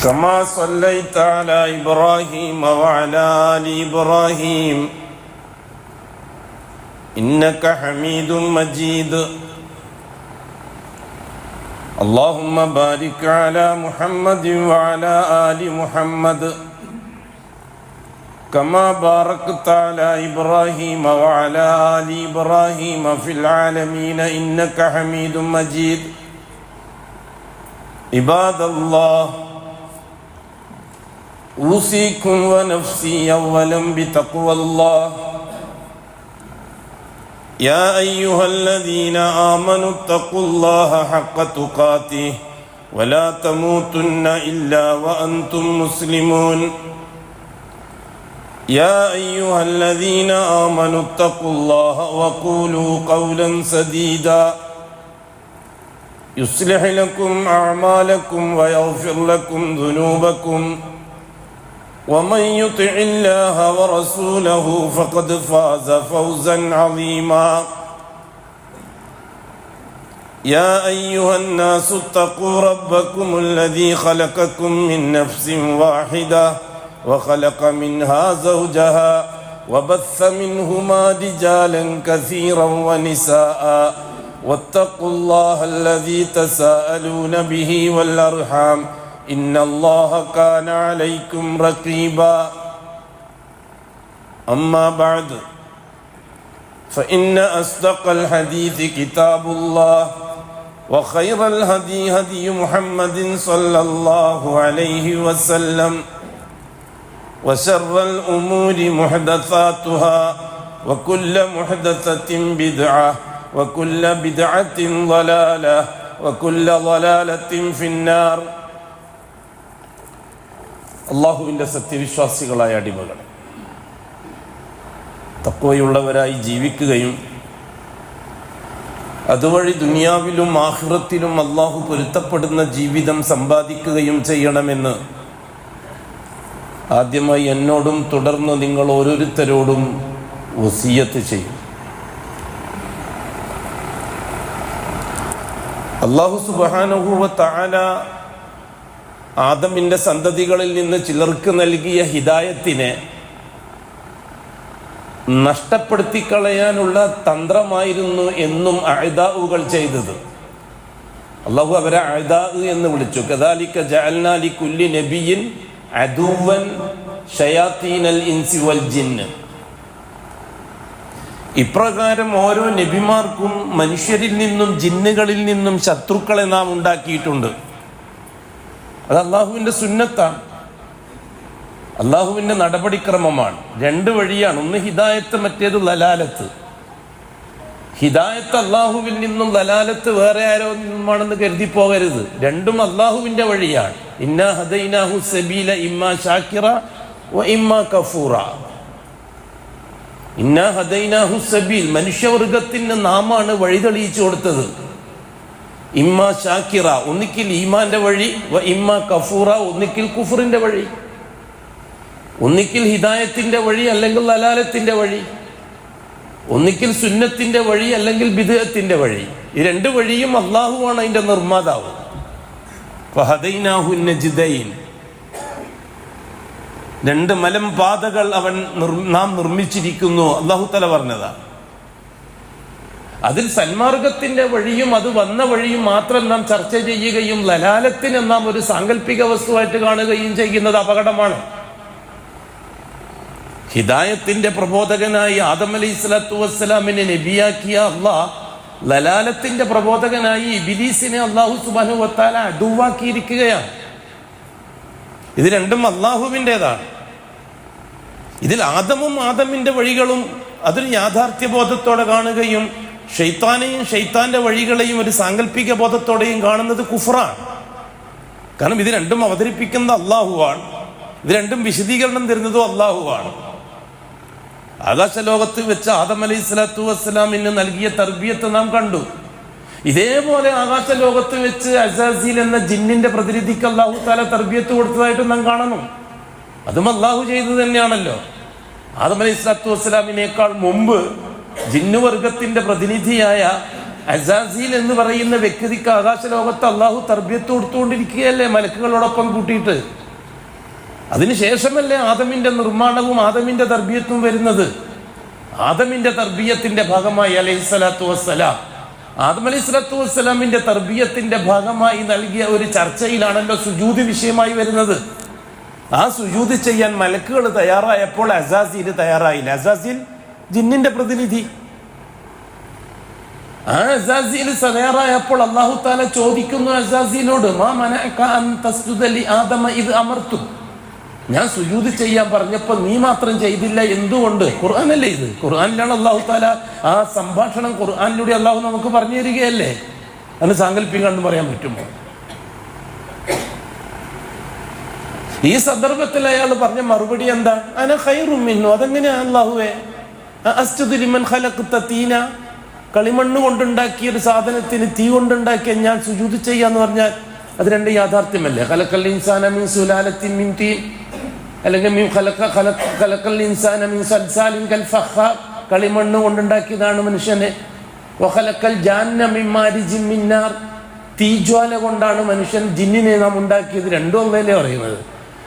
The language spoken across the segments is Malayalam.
كما صليت على إبراهيم وعلى آل إبراهيم إنك حميد مجيد. اللهم بارك على محمد وعلى آل محمد كما باركت على إبراهيم وعلى آل إبراهيم في العالمين إنك حميد مجيد. عباد الله، أوصيكم ونفسي أولا بتقوى الله. يا أيها الذين آمنوا اتقوا الله حق تقاته ولا تموتن إلا وأنتم مسلمون. يا أيها الذين آمنوا اتقوا الله وقولوا قولا سديدا يصلح لكم أعمالكم ويغفر لكم ذنوبكم ومن يطع الله ورسوله فقد فاز فوزا عظيما. يا أيها الناس اتقوا ربكم الذي خلقكم من نفس واحدة وخلق منها زوجها وبث منهما رجالا كثيرا ونساء واتقوا الله الذي تساءلون به والأرحام إن الله كان عليكم رقيبا. أما بعد فإن أصدق الحديث كتاب الله وخير الهدي هدي محمد صلى الله عليه وسلم وشر الأمور محدثاتها وكل محدثة بدعة وكل بدعة ضلالة وكل ضلالة في النار. അള്ളാഹുവിൻ്റെ സത്യവിശ്വാസികളായ അടിമകൾ, തഖ്വയുള്ളവരായി ജീവിക്കുകയും അതുവഴി ദുനിയാവിലും ആഖിറത്തിലും അള്ളാഹു പൊരുത്തപ്പെടുന്ന ജീവിതം സമ്പാദിക്കുകയും ചെയ്യണമെന്ന് ആദ്യമായി എന്നോടും തുടർന്ന് നിങ്ങൾ ഓരോരുത്തരോടും വസിയ്യത്ത് ചെയ്യും. അല്ലാഹു സുബ്ഹാനഹു വ തആല ആദമിൻ്റെ സന്തതികളിൽ നിന്ന് ചിലർക്ക് നൽകിയ ഹിദായത്തിനെ നഷ്ടപ്പെടുത്തിക്കളയാനുള്ള തന്ത്രമായിരുന്നു എന്നും അഅദാഉകൾ ചെയ്തത്. അല്ലാഹു അവരെ അഅദാ എന്ന് വിളിച്ചു. കദാലിക ജഅൽനാ ലികുല്ലി നബിയ്യിൻ അദുവൻ ശയാത്തീനൽ ഇൻസി വൽ ജിന്ന്. ഇപ്രകാരം ഓരോ നബിമാർക്കും മനുഷ്യരിൽ നിന്നും ജിന്നുകളിൽ നിന്നും ശത്രുക്കളെ നാം ഉണ്ടാക്കിയിട്ടുണ്ട്. അത് അള്ളാഹുവിൻ്റെ സുന്നത്താണ്, അള്ളാഹുവിൻ്റെ നടപടിക്രമമാണ്. രണ്ട് വഴിയാണ്, ഒന്ന് ഹിദായത്ത്, മറ്റേത് ലലാലത്ത്. ഹിദായത്ത് അള്ളാഹുവിൽ നിന്നും ലലാലത്ത് വേറെ ആരോ നിന്നുമാണെന്ന് കരുതി പോകരുത്. രണ്ടും അള്ളാഹുവിൻ്റെ വഴിയാണ്. ഇന്നാ ഹദൈനാഹു സബീല ഇമ്മാ ഷാക്കിറ വ ഇമ്മാ കഫൂറ. ഇന്നാ ഹദൈനാഹു സബീൽ, മനുഷ്യവർഗത്തിന് നാമാണ് വഴി തെളിയിച്ചു കൊടുത്തത്. ഇമ്മാ ഷാക്കിറ, ഒന്നിക്കിൽ ഈമാന്റെ വഴി, വ ഇമ്മാ കഫൂറ, ഒന്നിക്കിൽ കുഫറിന്റെ വഴി. ഒന്നിക്കിൽ ഹിദായത്തിന്റെ വഴി അല്ലെങ്കിൽ ലലാലത്തിന്റെ വഴി, ഒന്നിക്കിൽ സുന്നത്തിന്റെ വഴി അല്ലെങ്കിൽ ബിദ്അത്തിന്റെ വഴി. ഈ രണ്ട് വഴിയും അള്ളാഹുവാണ് അതിന്റെ നിർമ്മാതാവ്. ഫഹദൈനാഹു നജ്ദൈൻ, രണ്ട് മലം പാതകൾ നാം നിർമ്മിച്ചിരിക്കുന്നു, അള്ളാഹു തആല പറഞ്ഞതാണ്. അതിൽ സന്മാർഗത്തിന്റെ വഴിയും അത് വന്ന വഴിയും മാത്രം നാം ചർച്ച ചെയ്യുകയും ലലാലത്തിനെ നാം ഒരു സാങ്കല്പിക വസ്തുവായിട്ട് കാണുകയും ചെയ്യുന്നത് അപകടമാണ്. ഹിദായത്തിന്റെ പ്രബോധകനായി ആദം അലൈഹിസ്സലാത്തു വസ്സലാമിനെ നബിയാക്കിയ അള്ളാഹ് ലലാലത്തിന്റെ പ്രബോധകനായി ഇബ്ലീസിനെ അല്ലാഹു സുബ്ഹാനഹു വ തആല അദുവാക്കിയിരിക്കുകയാണ്. ഇത് രണ്ടും അള്ളാഹുവിൻ്റെതാണ്. ഇതിൽ ആദമും ആദമിന്റെ വഴികളും അതൊരു യാഥാർത്ഥ്യ ബോധത്തോടെ കാണുകയും ഷെയ്ത്താനെയും ഷെയ്ത്താന്റെ വഴികളെയും ഒരു സാങ്കല്പിക ബോധത്തോടെയും കാണുന്നത് കുഫറാണ്. കാരണം ഇത് രണ്ടും അവതരിപ്പിക്കുന്നത് അള്ളാഹുവാണ്, ഇത് രണ്ടും വിശദീകരണം തരുന്നതും അള്ളാഹുവാണ്. ആകാശലോകത്ത് വെച്ച് ആദം അലൈഹിസ്സലാത്തു വസ്സലാമിന് നൽകിയ തർബിയത്ത് നാം കണ്ടു. ഇതേപോലെ ആകാശലോകത്ത് വെച്ച് അസാസീൽ എന്ന ജിന്നിന്റെ പ്രതിനിധിക്ക് അല്ലാഹു തആല തർബിയത്ത് കൊടുത്തതായിട്ട് നാം കാണണം. അതും അള്ളാഹു ചെയ്തത് തന്നെയാണല്ലോ. ആദം അലൈഹിസ്സലാത്തു വസ്സലാമിനേക്കാൾ മുമ്പ് ജിന്നുവർഗത്തിന്റെ പ്രതിനിധിയായ അസാസീൽ എന്ന് പറയുന്ന വ്യക്തിക്ക് ആകാശലോകത്ത് അള്ളാഹു തർബിയത്ത് കൊടുത്തുകൊണ്ടിരിക്കുകയല്ലേ മലക്കുകളോടൊപ്പം കൂട്ടിയിട്ട്. അതിനുശേഷമല്ലേ ആദമിന്റെ നിർമ്മാണവും ആദമിന്റെ തർബിയത്തും വരുന്നത്. ആദമിന്റെ തർബിയത്തിന്റെ ഭാഗമായി അലൈഹിസ്സലാത്തു വസ്സലാം ആദം അലൈഹിസ്സലാത്തു വസ്സലാമിന്റെ തർബിയത്തിന്റെ ഭാഗമായി നൽകിയ ഒരു ചർച്ചയിലാണല്ലോ സുജൂദ് വിഷയമായി വരുന്നത്. ആ സുജൂദ് ചെയ്യാൻ മലക്കുകൾ തയ്യാറായപ്പോൾ അസാസീൽ തയ്യാറായില്ല. അസാസീൽ ജിന്നിന്റെ പ്രതിനിധി. ആ അസാസീൽ തയ്യാറായപ്പോൾ അല്ലാഹു തആല ചോദിക്കുന്നു അസാസീലോട്, മാ മനഅക അൻ തസ്ജുദ ലി ആദമ ഇദ് അമർതു, ഞാൻ സുജൂദ് ചെയ്യാൻ പറഞ്ഞപ്പോൾ നീ മാത്രം ചെയ്തില്ല, എന്തുകൊണ്ട്? ഖുർആനല്ലേ ഇത്? ഖുർആനിലാണ് അല്ലാഹു തആല ആ സംഭാഷണം ഖുർആനിലൂടെ അല്ലാഹു നമുക്ക് പറഞ്ഞു തരികയല്ലേ. അതിന് സാങ്കല്പിക്കാണെന്ന് പറയാൻ പറ്റുമോ? ഈ സന്ദർഭത്തിൽ അയാൾ പറഞ്ഞ മറുപടി എന്താ? അന ഖൈറും മിന്നു. അതെങ്ങനെയാ അല്ലാഹുവേ? അസ്ജുദു ലിമൻ ഖലഖത തീന, കളിമണ്ണ് കൊണ്ടുണ്ടാക്കിയ ഒരു സാധനത്തിന് തീ കൊണ്ടുണ്ടാക്കിയ ഞാൻ സുജൂദ് ചെയ്യാന്ന് പറഞ്ഞാൽ അത് രണ്ട് യാഥാർത്ഥ്യമല്ലേ? ഖലഖൽ ഇൻസാന മിൻ സുലാലത്തിൻ മിൻ തീൻ, അല്ലെങ്കിൽ ഖലഖൽ ഇൻസാന മിൻ സൽസാലിൻ കൽ ഫഖാർ, കളിമണ്ണ് കൊണ്ടുണ്ടാക്കിയതാണ് മനുഷ്യനെ. വഖലഖൽ ജാന്ന മിൻ മാരിജിൻ മിൻ നാർ, തീജ്വാല കൊണ്ടാണ് മനുഷ്യൻ ജിന്നിനെ നാം ഉണ്ടാക്കിയത്. രണ്ടും ഒന്നല്ലേ പറയുന്നത്.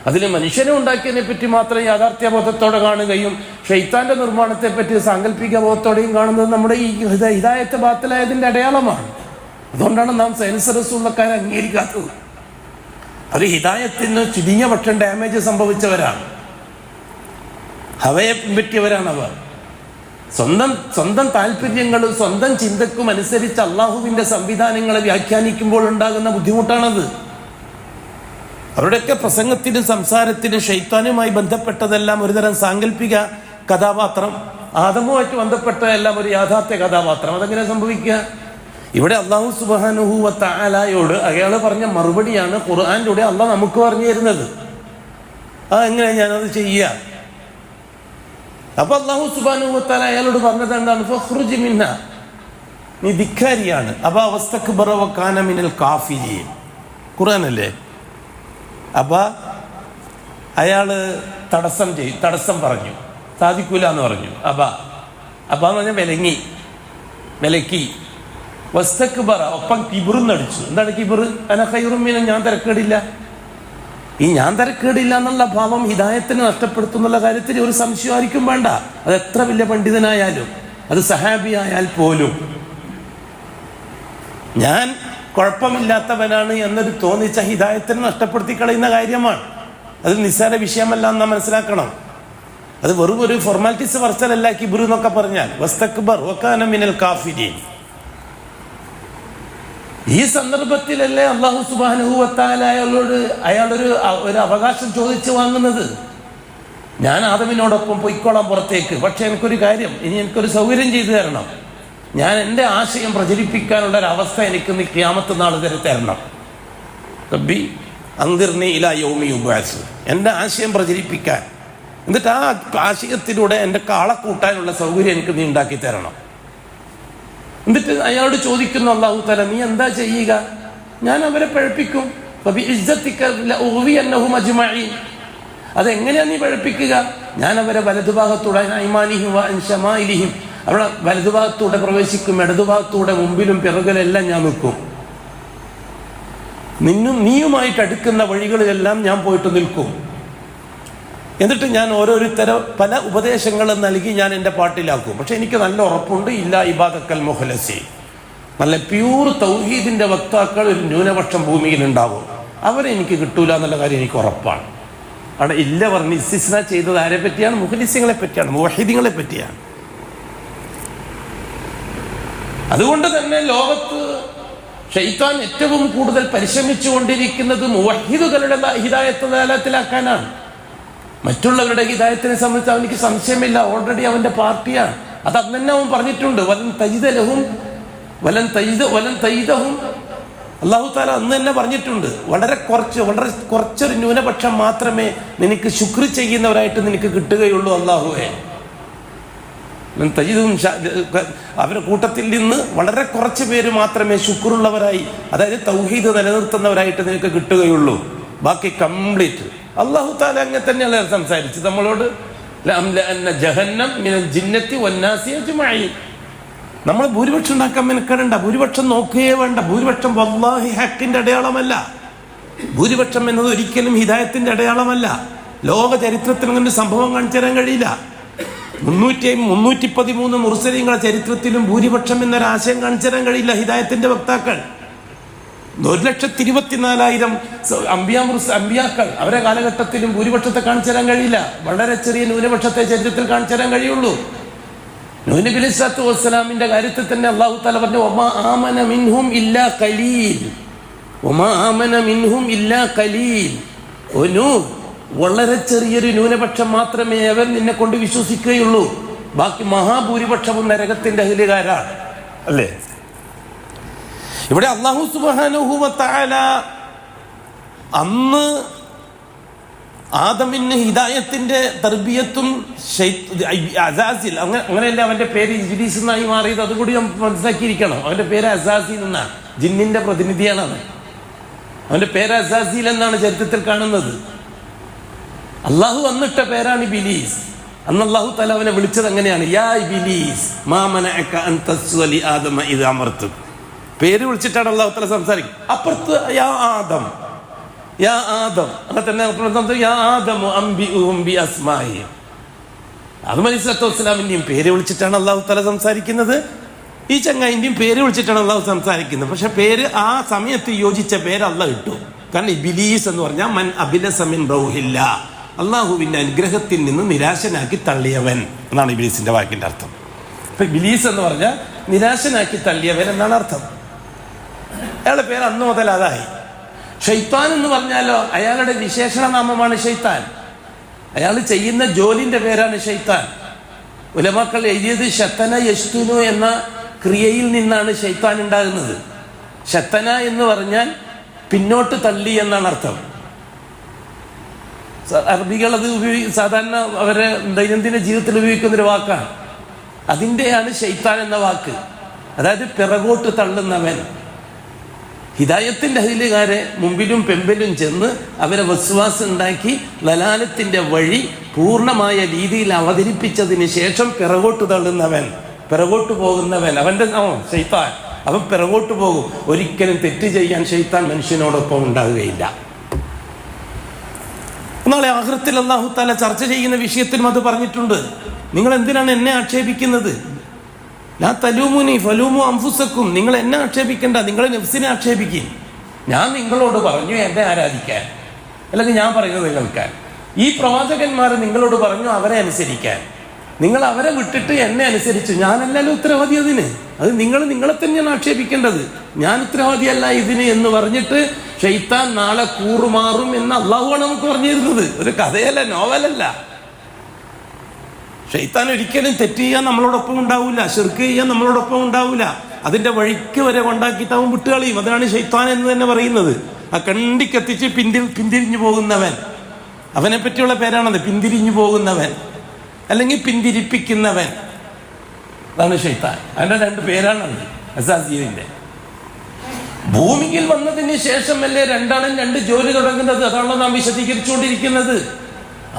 അതിൽ മനുഷ്യനെ ഉണ്ടാക്കിയതിനെ പറ്റി മാത്രം യാഥാർത്ഥ്യബോധത്തോടെ കാണുകയും ഷെയ്ത്താന്റെ നിർമ്മാണത്തെ പറ്റി സാങ്കല്പിക ബോധത്തോടെയും കാണുന്നത് നമ്മുടെ ഈ ഹിദായത്ത് ബാത്തിലായതിന്റെ അടയാളമാണ്. അതുകൊണ്ടാണ് നാം സയൻസ് റസൂലുള്ളാഹിനെ അംഗീകരിക്കാത്തത്. അത് ഹിദായത്തിന് ചുരുങ്ങിയ പക്ഷം ഡാമേജ് സംഭവിച്ചവരാണ്, ഹവയെ പിൻപറ്റിയവരാണ് അവർ. സ്വന്തം താല്പര്യങ്ങളും സ്വന്തം ചിന്തക്കും അനുസരിച്ച് അള്ളാഹുവിന്റെ സംവിധാനങ്ങളെ വ്യാഖ്യാനിക്കുമ്പോൾ ഉണ്ടാകുന്ന ബുദ്ധിമുട്ടാണത്. അവരുടെയൊക്കെ പ്രസംഗത്തിനും സംസാരത്തിനും ഷൈത്താനുമായി ബന്ധപ്പെട്ടതെല്ലാം ഒരുതരം സാങ്കല്പിക കഥാപാത്രം, ആദമുമായിട്ട് ബന്ധപ്പെട്ടതെല്ലാം ഒരു യാഥാർത്ഥ്യ കഥാപാത്രം. അതെങ്ങനെ സംഭവിക്കുക? ഇവിടെ അല്ലാഹു സുബ്ഹാനഹു വ തആലയോട് അയാൾ പറഞ്ഞ മറുപടിയാണ് ഖുർആനിലൂടെ അള്ളാഹ് നമുക്ക് പറഞ്ഞു തരുന്നത്. എങ്ങനെ ഞാനത് ചെയ്യുക? അപ്പൊ അല്ലാഹു സുബ്ഹാനഹു വ തആല അയാളോട് പറഞ്ഞത് എന്താണ്? ഫഖ്റുജ് മിന്ന, നീ ധിക്കാരിയാണ്. അബാ വസ്തക്ബറ വ കാന മിനൽ കാഫിരീൻ. ഖുർആനല്ലേ? അപ്പൊ അയാള് തടസ്സം പറഞ്ഞു, സാധിക്കൂല എന്ന് പറഞ്ഞു. അബാന്ന് പറഞ്ഞാൽ വിലക്കി. വസ്തക്ബറ, ഒപ്പം കിബിറുന്നടിച്ചു. എന്താണ് കിബിറ്? അന ഖൈറും മിന, ഞാൻ തരക്കേടില്ല. ഈ ഞാൻ തരക്കേടില്ല എന്നുള്ള ഭാവം ഹിദായത്തിനെ നഷ്ടപ്പെടുത്തുന്നുള്ള കാര്യത്തിൽ ഒരു സംശയം ആയിരിക്കും വേണ്ട. അത് എത്ര വലിയ പണ്ഡിതനായാലും, അത് സഹാബിയായാൽ പോലും, ഞാൻ കുഴപ്പമില്ലാത്തവനാണ് എന്നൊരു തോന്നിച്ച ഹിദായത്തിനെ നഷ്ടപ്പെടുത്തി കളയുന്ന കാര്യമാണ്. അത് നിസ്സാര വിഷയമല്ല എന്ന് മനസ്സിലാക്കണം. അത് വെറും ഒരു ഫോർമാലിറ്റീസ് പറച്ചലല്ല കിബിർ എന്നൊക്കെ പറഞ്ഞാൽ. വസ്തക്ബർ വകാന മിനൽ കാഫിരീൻ. ഈ സന്ദർഭത്തിലല്ലേ അല്ലാഹു സുബ്ഹാനഹു വ തആല അയാളൊരു അവകാശം ചോദിച്ചു വാങ്ങുന്നത്. ഞാൻ ആദമിനോടൊപ്പം പൊയ്ക്കോളാം പുറത്തേക്ക്, പക്ഷെ എനിക്കൊരു കാര്യം, ഇനി എനിക്കൊരു സൗകര്യം ചെയ്തു തരണം. ഞാൻ എൻ്റെ ആശയം പ്രചരിപ്പിക്കാനുള്ള ഒരു അവസ്ഥ എനിക്ക് നീ ഖിയാമത്ത് നാൾ വരെ തരണം. റബ്ബി അൻദിർനി ഇലാ യൗമി യുബ്അസ്, എൻ്റെ ആശയം പ്രചരിപ്പിക്കാൻ, എന്നിട്ട് ആ ആശയത്തിലൂടെ എൻ്റെ കാളെ കൂട്ടാനുള്ള സൗകര്യം എനിക്ക് നീ ഉണ്ടാക്കി തരണം. എന്നിട്ട് അയാളോട് ചോദിക്കുന്നു അല്ലാഹു തആല, നീ എന്താ ചെയ്യുക? ഞാൻ അവരെ പഴപ്പിക്കും. അതെങ്ങനെയാ നീ പഴപ്പിക്കുക? ഞാൻ അവരെ വലതുഭാഗത്തൂടെ അവിടെ വലതുഭാഗത്തൂടെ പ്രവേശിക്കും, ഇടതുഭാഗത്തൂടെ മുമ്പിലും പിറകിലെല്ലാം ഞാൻ നിൽക്കും. നീയുമായിട്ട് അടുക്കുന്ന വഴികളിലെല്ലാം ഞാൻ പോയിട്ട് നിൽക്കും. എന്നിട്ട് ഞാൻ ഓരോരുത്തരും പല ഉപദേശങ്ങളും നൽകി ഞാൻ എൻ്റെ പാട്ടിലാക്കും. പക്ഷെ എനിക്ക് നല്ല ഉറപ്പുണ്ട്, ഇല്ല ഇബാദക്കൽ മുഖ്ലസി, നല്ല പ്യൂർ തൗഹീദിന്റെ വക്താക്കൾ ഒരു ന്യൂനപക്ഷം ഭൂമിയിൽ ഉണ്ടാവും. അവരെ എനിക്ക് കിട്ടൂല എന്നുള്ള കാര്യം എനിക്ക് ഉറപ്പാണ്. അവിടെ ഇല്ല പറഞ്ഞ് ഇസ്തിസ്ന ചെയ്തത് ആരെ പറ്റിയാണ്? മുഖ്ലിസീങ്ങളെ പറ്റിയാണ്, മുവഹിദീങ്ങളെ പറ്റിയാണ്. അതുകൊണ്ട് തന്നെ ലോകത്ത് ശൈത്താൻ ഏറ്റവും കൂടുതൽ പരിശ്രമിച്ചുകൊണ്ടിരിക്കുന്നത് മുവഹിദുകളുടെ ഹിദായത്ത് ദലാലത്തിലാക്കാനാണ്. മറ്റുള്ളവരുടെ ഹിദായത്തിനെ സംബന്ധിച്ച് അവനിക്ക് സംശയമില്ല, ഓൾറെഡി അവന്റെ പാർട്ടിയാണ്. അത് അന്ന് തന്നെ അവൻ പറഞ്ഞിട്ടുണ്ട്. അല്ലാഹു തആല അന്ന് തന്നെ പറഞ്ഞിട്ടുണ്ട്, വളരെ കുറച്ചൊരു ന്യൂനപക്ഷം മാത്രമേ നിനക്ക് ശുക്ർ ചെയ്യുന്നവരായിട്ട് നിനക്ക് കിട്ടുകയുള്ളൂ. അല്ലാഹുവേ, അവരുടെ കൂട്ടത്തിൽ നിന്ന് വളരെ കുറച്ച് പേര് മാത്രമേ ശുക്റുള്ളവരായി, അതായത് തൗഹീദ് നിലനിർത്തുന്നവരായിട്ട് നിനക്ക് കിട്ടുകയുള്ളൂ. ബാക്കി കംപ്ലീറ്റ് അല്ലാഹു തആല അങ്ങനെ തന്നെയല്ല സംസാരിച്ചത് നമ്മളോട്. ജഹന്നം മിനൽ ജിന്നത്തി വന്നാസി അജ്മഈൻ, നമ്മൾ ഭൂരിപക്ഷം ഉണ്ടാക്കാൻ മെനക്കെടണ്ട, ഭൂരിപക്ഷം നോക്കുകയേ വേണ്ട. ഭൂരിപക്ഷം വല്ലാഹി ഹക്കിന്റെ അടയാളമല്ല. ഭൂരിപക്ഷം എന്നത് ഒരിക്കലും ഹിദായത്തിന്റെ അടയാളമല്ല. ലോക ചരിത്രത്തിൽ അങ്ങനെ സംഭവം കാണിച്ചു തരാൻ കഴിയില്ല. 313 മുർസലീങ്ങളുടെ ചരിത്രത്തിലും ഭൂരിപക്ഷം എന്നൊരാശയം കാണിച്ചു തരാൻ കഴിയില്ല ഹിദായത്തിന്റെ വക്താക്കൾ. 1,24,000 അമ്പിയാക്കൾ അവരെ കാലഘട്ടത്തിലും ഭൂരിപക്ഷത്തെ കാണിച്ചു തരാൻ കഴിയില്ല. വളരെ ചെറിയ ന്യൂനപക്ഷത്തെ ചരിത്രത്തിൽ കാണിച്ചു തരാൻ കഴിയുള്ളൂ. നൂഹ് നബി അലൈഹി സ്വലാത്തു വസ്സലാമിന്റെ കാര്യത്തിൽ തന്നെ അല്ലാഹു തആല പറഞ്ഞു, വമാ ആമന മിൻഹും ഇല്ലാ ഖലീൽ, വമാ ആമന മിൻഹും ഇല്ലാ ഖലീൽ. ഓ നൂഹ്, വളരെ ചെറിയൊരു ന്യൂനപക്ഷം മാത്രമേ അവർ നിന്നെ കൊണ്ട് വിശ്വസിക്കുകയുള്ളൂ, ബാക്കി മഹാഭൂരിപക്ഷവും നരകത്തിന്റെ അഹ്ലുകാരാണ്. അല്ലേ? ഇവിടെ അല്ലാഹു സുബ്ഹാനഹു വ തആല അന്ന് ആദമിന് ഹിദായത്തിന്റെ തർബിയത്തും അസാസിൽ, അങ്ങനെയല്ല അവന്റെ പേര് ഇബ്ലീസ് എന്നായി മാറിയത്. അതുകൂടി മനസ്സിലാക്കിയിരിക്കണം. അവന്റെ പേര് അസാസിൽ എന്നാണ്, ജിന്നിന്റെ പ്രതിനിധിയാണ് അവൻ. അവന്റെ പേര് അസാസിൽ എന്നാണ് ചരിത്രത്തിൽ കാണുന്നത്. അള്ളാഹു അന്നിട്ട പേരാണ് ഇബ്ലീസ്. അന്ന് അല്ലാഹു തആല അവനെ വിളിച്ചത് അങ്ങനെയാണ്, യാ ഇബ്ലീസ് മാ മനഅക അൻ തസ്വലി ആദമ ഇദ അമർതു. പേര് വിളിച്ചിട്ടാണ് അല്ലാഹു തആല സംസാരിക്കും. അപ്പുറത്ത് യാ ആദം, യാ ആദം, അങ്ങനെ തന്നെ യാ ആദമു അംബിഉഹും ബിഅസ്മാഇഹിം. ആദം അലൈഹിസ്സലാത്തു വസ്സലാമിന്റെയും പേര് വിളിച്ചിട്ടാണ് അല്ലാഹു തആല സംസാരിക്കുന്നത്. ഈ ചങ്ങായിന്റെയും പേര് വിളിച്ചിട്ടാണ് അല്ലാഹു സംസാരിക്കുന്നത്. പക്ഷെ പേര് ആ സമയത്ത് യോജിച്ച പേര് അല്ലാഹു ഇട്ടു. കാരണം ഇബ്ലീസ് എന്ന് പറഞ്ഞാൽ മൻ അബിലസ മിൻ റൗഹില്ല, അള്ളാഹുവിന്റെ അനുഗ്രഹത്തിൽ നിന്ന് നിരാശനാക്കി തള്ളിയവൻ എന്നാണ് ഇബ്ലീസിന്റെ വാക്കിന്റെ അർത്ഥം. അപ്പൊ ഇബ്ലീസ് എന്ന് പറഞ്ഞാൽ നിരാശനാക്കി തള്ളിയവൻ എന്നാണ് അർത്ഥം. അയാളുടെ പേര് അന്ന് മുതൽ അതായി. ഷൈത്താൻ എന്ന് പറഞ്ഞാലോ അയാളുടെ വിശേഷണ നാമമാണ് ഷൈത്താൻ. അയാൾ ചെയ്യുന്ന ജോലിന്റെ പേരാണ് ഷൈത്താൻ. ഉലമാക്കൾ എഴുതിയത് ശതന യശ്തുനു എന്ന ക്രിയയിൽ നിന്നാണ് ഷൈത്താൻ ഉണ്ടാകുന്നത്. ശതന എന്ന് പറഞ്ഞാൽ പിന്നോട്ട് തള്ളി എന്നാണ് അർത്ഥം. അറബികൾ അത് സാധാരണ അവരെ ദൈനംദിന ജീവിതത്തിൽ ഉപയോഗിക്കുന്നൊരു വാക്കാണ്. അതിൻ്റെയാണ് ഷൈത്താൻ എന്ന വാക്ക്. അതായത് പിറകോട്ട് തള്ളുന്നവൻ. ഹിദായത്തിന്റെ അഹ്ലുകാരെ മുമ്പിലും പെമ്പിലും ചെന്ന് അവരെ വസ്വാസം ഉണ്ടാക്കി ലലാലത്തിന്റെ വഴി പൂർണ്ണമായ രീതിയിൽ അവതരിപ്പിച്ചതിന് ശേഷം പിറകോട്ട് തള്ളുന്നവൻ, പിറകോട്ട് പോകുന്നവൻ, അവന്റെ ഷൈത്താൻ. അവൻ പിറകോട്ട് പോകും. ഒരിക്കലും തെറ്റ് ചെയ്യാൻ ഷൈത്താൻ മനുഷ്യനോടൊപ്പം ഉണ്ടാകുകയില്ല. നാളെ ആഖിറത്തിൽ അല്ലാഹു തആല ചർച്ച ചെയ്യുന്ന വിഷയത്തിലും അത് പറഞ്ഞിട്ടുണ്ട്. നിങ്ങൾ എന്തിനാണ് എന്നെ ആക്ഷേപിക്കുന്നത്? ലാ തലൂമുനി ഫലൂമു അൻഫുസക്കും. നിങ്ങൾ എന്നെ ആക്ഷേപിക്കേണ്ട, നിങ്ങൾ നഫ്സിനെ ആക്ഷേപിക്കും. ഞാൻ നിങ്ങളോട് പറഞ്ഞു എന്നെ ആരാധിക്കാൻ, അല്ലെങ്കിൽ ഞാൻ പറയുന്നത് കേൾക്കാൻ. ഈ പ്രവാചകന്മാർ നിങ്ങളോട് പറഞ്ഞു അവരെ അനുസരിക്കാൻ. നിങ്ങൾ അവരെ വിട്ടിട്ട് എന്നെ അനുസരിച്ചു. ഞാനല്ലല്ലോ ഉത്തരവാദി അതിന്. അത് നിങ്ങളെ തന്നെയാണ് ആക്ഷേപിക്കേണ്ടത്. ഞാൻ ഉത്തരവാദിയല്ല ഇതിന് എന്ന് പറഞ്ഞിട്ട് ഷൈത്താൻ നാളെ കൂറുമാറും എന്ന് അള്ളാഹുവാണ് നമുക്ക് പറഞ്ഞു തരുന്നത്. ഒരു കഥയല്ല, നോവലല്ല. ഷൈത്താൻ ഒരിക്കലും തെറ്റ് ചെയ്യാൻ നമ്മളോടൊപ്പം ഉണ്ടാവില്ല, ശിർക്ക് ചെയ്യാൻ നമ്മളോടൊപ്പം ഉണ്ടാവില്ല. അതിന്റെ വഴിക്ക് വരെ കൊണ്ടാക്കിയിട്ട് അവൻ വിട്ടുകളയും. അതാണ് ഷൈത്താൻ എന്ന് തന്നെ പറയുന്നത്. ആ കണ്ടിക്കെത്തിച്ച് പിന്തിരിഞ്ഞു പോകുന്നവൻ, അവനെ പറ്റിയുള്ള പേരാണത്. പിന്തിരിഞ്ഞു പോകുന്നവൻ അല്ലെങ്കിൽ പിന്തിരിപ്പിക്കുന്നവൻ, അതാണ് ഷൈത്താൻ. അതിന്റെ 2 പേരാണത് അസാസിയലിന്റെ. ഭൂമിയിൽ വന്നതിന് ശേഷമല്ലേ രണ്ടാളും 2 ജോലി തുടങ്ങുന്നത്. അതാണല്ലോ നാം വിശദീകരിച്ചുകൊണ്ടിരിക്കുന്നത്.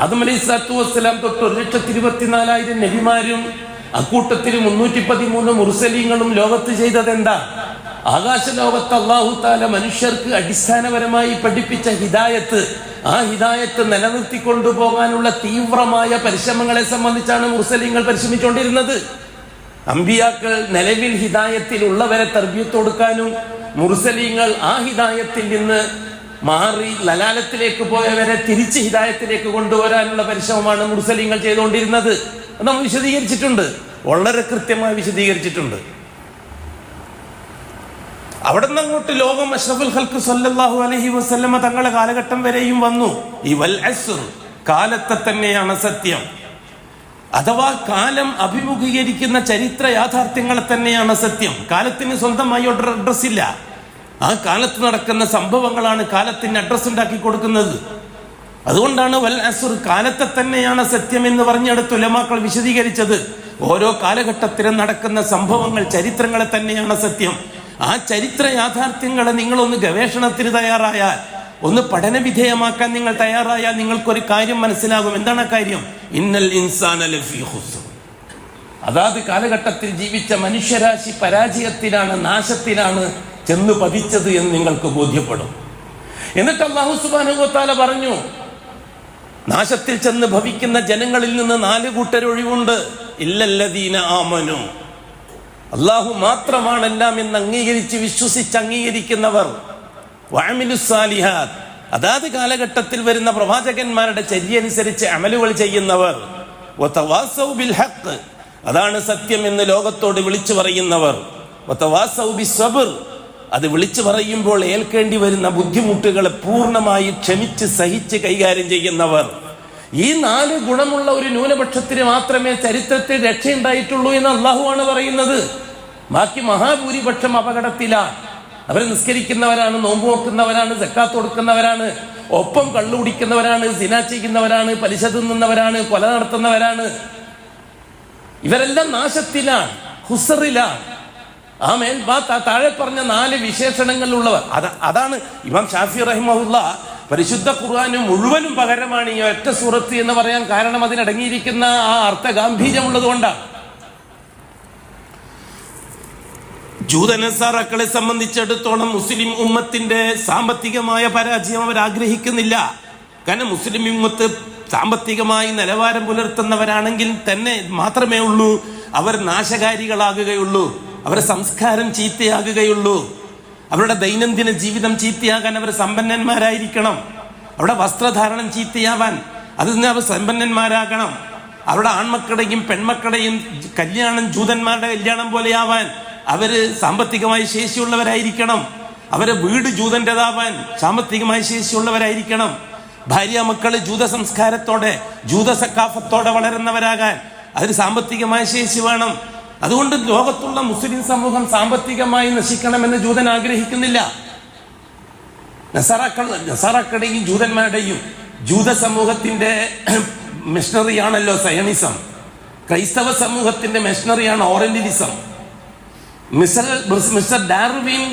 ആദം അലൈഹിസ്സലാത്തു വസ്സലാം തൊട്ട് 1,24,000 നബിമാരും അക്കൂട്ടത്തിൽ 313 മുർസലീങ്ങളും ലോകത്ത് ചെയ്തത് എന്താ? ആകാശ ലോകത്ത് അല്ലാഹു തആല മനുഷ്യർക്ക് അടിസ്ഥാനപരമായി പഠിപ്പിച്ച ഹിദായത്ത്, ആ ഹിദായത്ത് നിലനിർത്തിക്കൊണ്ടുപോകാനുള്ള തീവ്രമായ പരിശ്രമങ്ങളെ സംബന്ധിച്ചാണ് മുർസലീങ്ങൾ പരിശ്രമിച്ചുകൊണ്ടിരുന്നത്. അമ്പിയാക്കൾ നിലവിൽ ഹിദായത്തിൽ ഉള്ളവരെ തർബിയത്ത് കൊടുക്കാനും മുർസലീങ്ങൾ ആ ഹിദായത്തിൽ നിന്ന് മാറി ലലാലത്തിലേക്ക് പോയവരെ തിരിച്ച് ഹിദായത്തിലേക്ക് കൊണ്ടുവരാനുള്ള പരിശ്രമമാണ് മുർസലീങ്ങൾ ചെയ്തുകൊണ്ടിരുന്നത്. അത് നമ്മൾ വിശദീകരിച്ചിട്ടുണ്ട്, വളരെ കൃത്യമായി വിശദീകരിച്ചിട്ടുണ്ട്. അവിടെ നിന്ന് അങ്ങോട്ട് ലോകം അഷ്റഫുൽ ഖൽഖ് സല്ലല്ലാഹു അലൈഹി വസല്ലമ തങ്ങളുടെ കാലഘട്ടം വരെയും വന്നു. ഈ വൽ അസ്ർ, കാലത്തെ തന്നെയാണ് സത്യം. അഥവാ കാലം അഭിമുഖീകരിക്കുന്ന ചരിത്ര യാഥാർത്ഥ്യങ്ങളെ തന്നെയാണ് സത്യം. കാലത്തിന് സ്വന്തമായി ഒരു അഡ്രസ് ഇല്ല. ആ കാലത്ത് നടക്കുന്ന സംഭവങ്ങളാണ് കാലത്തിന് അഡ്രസ് ഉണ്ടാക്കി കൊടുക്കുന്നത്. അതുകൊണ്ടാണ് വൽ അസ്ർ, കാലത്തെ തന്നെയാണ് സത്യം എന്ന് പറഞ്ഞെടുത്ത് ഉലമാക്കൾ വിശദീകരിച്ചത്. ഓരോ കാലഘട്ടത്തിലും നടക്കുന്ന സംഭവങ്ങൾ, ചരിത്രങ്ങളെ തന്നെയാണ് സത്യം. ആ ചരിത്ര യാഥാർത്ഥ്യങ്ങളെ നിങ്ങളൊന്ന് ഗവേഷണത്തിന് തയ്യാറായാൽ, ഒന്ന് പഠന വിധേയമാക്കാൻ നിങ്ങൾ തയ്യാറായാൽ നിങ്ങൾക്കൊരു കാര്യം മനസ്സിലാകും. എന്താണ് ആ കാര്യം? ഇന്നൽ ഇൻസാന ലഫീ ഖുസ്ർ. അതാത് കാലഘട്ടത്തിൽ ജീവിച്ച മനുഷ്യരാശി പരാജയത്തിലാണ്, നാശത്തിലാണ് ചെന്ന് പതിച്ചത് എന്ന് നിങ്ങൾക്ക് ബോധ്യപ്പെടും. എന്നിട്ട് അല്ലാഹു സുബ്ഹാനഹു വ തആല പറഞ്ഞു, നാശത്തിൽ ചെന്ന് ഭവിക്കുന്ന ജനങ്ങളിൽ നിന്ന് 4 കൂട്ടരൊഴിവുണ്ട്. ഇല്ലല്ലദീന ആമനു, അല്ലാഹു മാത്രമാണ് എല്ലാം എന്ന് അംഗീകരിച്ച് വിശ്വസിച്ച് അംഗീകരിക്കുന്നവർ. വഅമിലുസ്സാലിഹാത്ത്, അതാത് കാലഘട്ടത്തിൽ വരുന്ന പ്രവാചകന്മാരുടെ ചര്യ അനുസരിച്ച് അമലുകൾ ചെയ്യുന്നവർ. വതവാസൗ ബിൽ ഹഖ്, അതാണ് സത്യം എന്ന് ലോകത്തോട് വിളിച്ചു പറയുന്നവർ. വതവാസൗ ബിസ്സബ്ർ, അത് വിളിച്ചു പറയുമ്പോൾ ഏൽക്കേണ്ടി വരുന്ന ബുദ്ധിമുട്ടുകളെ പൂർണ്ണമായി ക്ഷമിച്ച് സഹിച്ച് കൈകാര്യം ചെയ്യുന്നവർ. ഈ 4 ഗുണമുള്ള ഒരു ന്യൂനപക്ഷത്തിന് മാത്രമേ ചരിത്രത്തിൽ രക്ഷയുണ്ടായിട്ടുള്ളൂ എന്ന് അള്ളാഹുവാണ് പറയുന്നത്. ബാക്കി മഹാഭൂരിപക്ഷം അപകടത്തിലാണ്. അവർ നിസ്കരിക്കുന്നവരാണ്, നോമ്പ് നോക്കുന്നവരാണ്, സക്കാത്ത് കൊടുക്കുന്നവരാണ്, ഒപ്പം കള്ളു കുടിക്കുന്നവരാണ്, സിന ചെയ്യുന്നവരാണ്, പലിശ തിന്നുന്നവരാണ്, കൊല നടത്തുന്നവരാണ്. ഇവരെല്ലാം നാശത്തിലാണ്, ഹുസറിലാണ്. ആ താഴെ പറഞ്ഞ 4 വിശേഷണങ്ങളിലുള്ളവർ. അതാണ് ഇമാം ഷാഫി റഹിമഹുല്ലാ പരിശുദ്ധ ഖുർആന് മുഴുവനും പകരമാണ് ഈ ഒറ്റ സൂറത്ത് എന്ന് പറയാൻ കാരണം അതിനടങ്ങിയിരിക്കുന്ന ആ അർത്ഥ ഗാംഭീര്യമുള്ളത് കൊണ്ടാണ്. ജൂതനസാറാക്കളെ സംബന്ധിച്ചിടത്തോളം മുസ്ലിം ഉമ്മത്തിന്റെ സാമ്പത്തികമായ പരാജയം അവർ ആഗ്രഹിക്കുന്നില്ല. കാരണം മുസ്ലിം ഉമ്മത്ത് സാമ്പത്തികമായി നിലവാരം പുലർത്തുന്നവരാണെങ്കിൽ തന്നെ മാത്രമേ ഉള്ളൂ അവർ നാശകാരികളാകുകയുള്ളൂ, അവരുടെ സംസ്കാരം ചീത്തയാകുകയുള്ളൂ. അവരുടെ ദൈനംദിന ജീവിതം ചീത്തയാകാൻ അവർ സമ്പന്നന്മാരായിരിക്കണം. അവരുടെ വസ്ത്രധാരണം ചീത്തയാവാൻ അതിൽ നിന്ന് അവർ സമ്പന്നന്മാരാകണം. അവരുടെ ആൺമക്കളുടെയും പെൺമക്കളുടെയും കല്യാണം ജൂതന്മാരുടെ കല്യാണം പോലെയാവാൻ അവര് സാമ്പത്തികമായി ശേഷിയുള്ളവരായിരിക്കണം. അവരെ വീട് ജൂതൻ്റെതാവാൻ സാമ്പത്തികമായി ശേഷിയുള്ളവരായിരിക്കണം. ഭാര്യ മക്കള് ജൂത സംസ്കാരത്തോടെ ജൂത സക്കാഫത്തോടെ വളരുന്നവരാകാൻ അതിന് സാമ്പത്തികമായ ശേഷി വേണം. അതുകൊണ്ട് ലോകത്തുള്ള മുസ്ലിം സമൂഹം സാമ്പത്തികമായി നശിക്കണമെന്ന് ജൂതൻ ആഗ്രഹിക്കുന്നില്ല. നസാറാക്കളുടെയും ജൂതന്മാരുടെയും ജൂത സമൂഹത്തിന്റെ മിഷണറിയാണല്ലോ സയണിസം. ക്രൈസ്തവ സമൂഹത്തിന്റെ മിഷണറിയാണ് ഓറിയന്റലിസം. മിസ്റ്റർ ഡാർവിൻ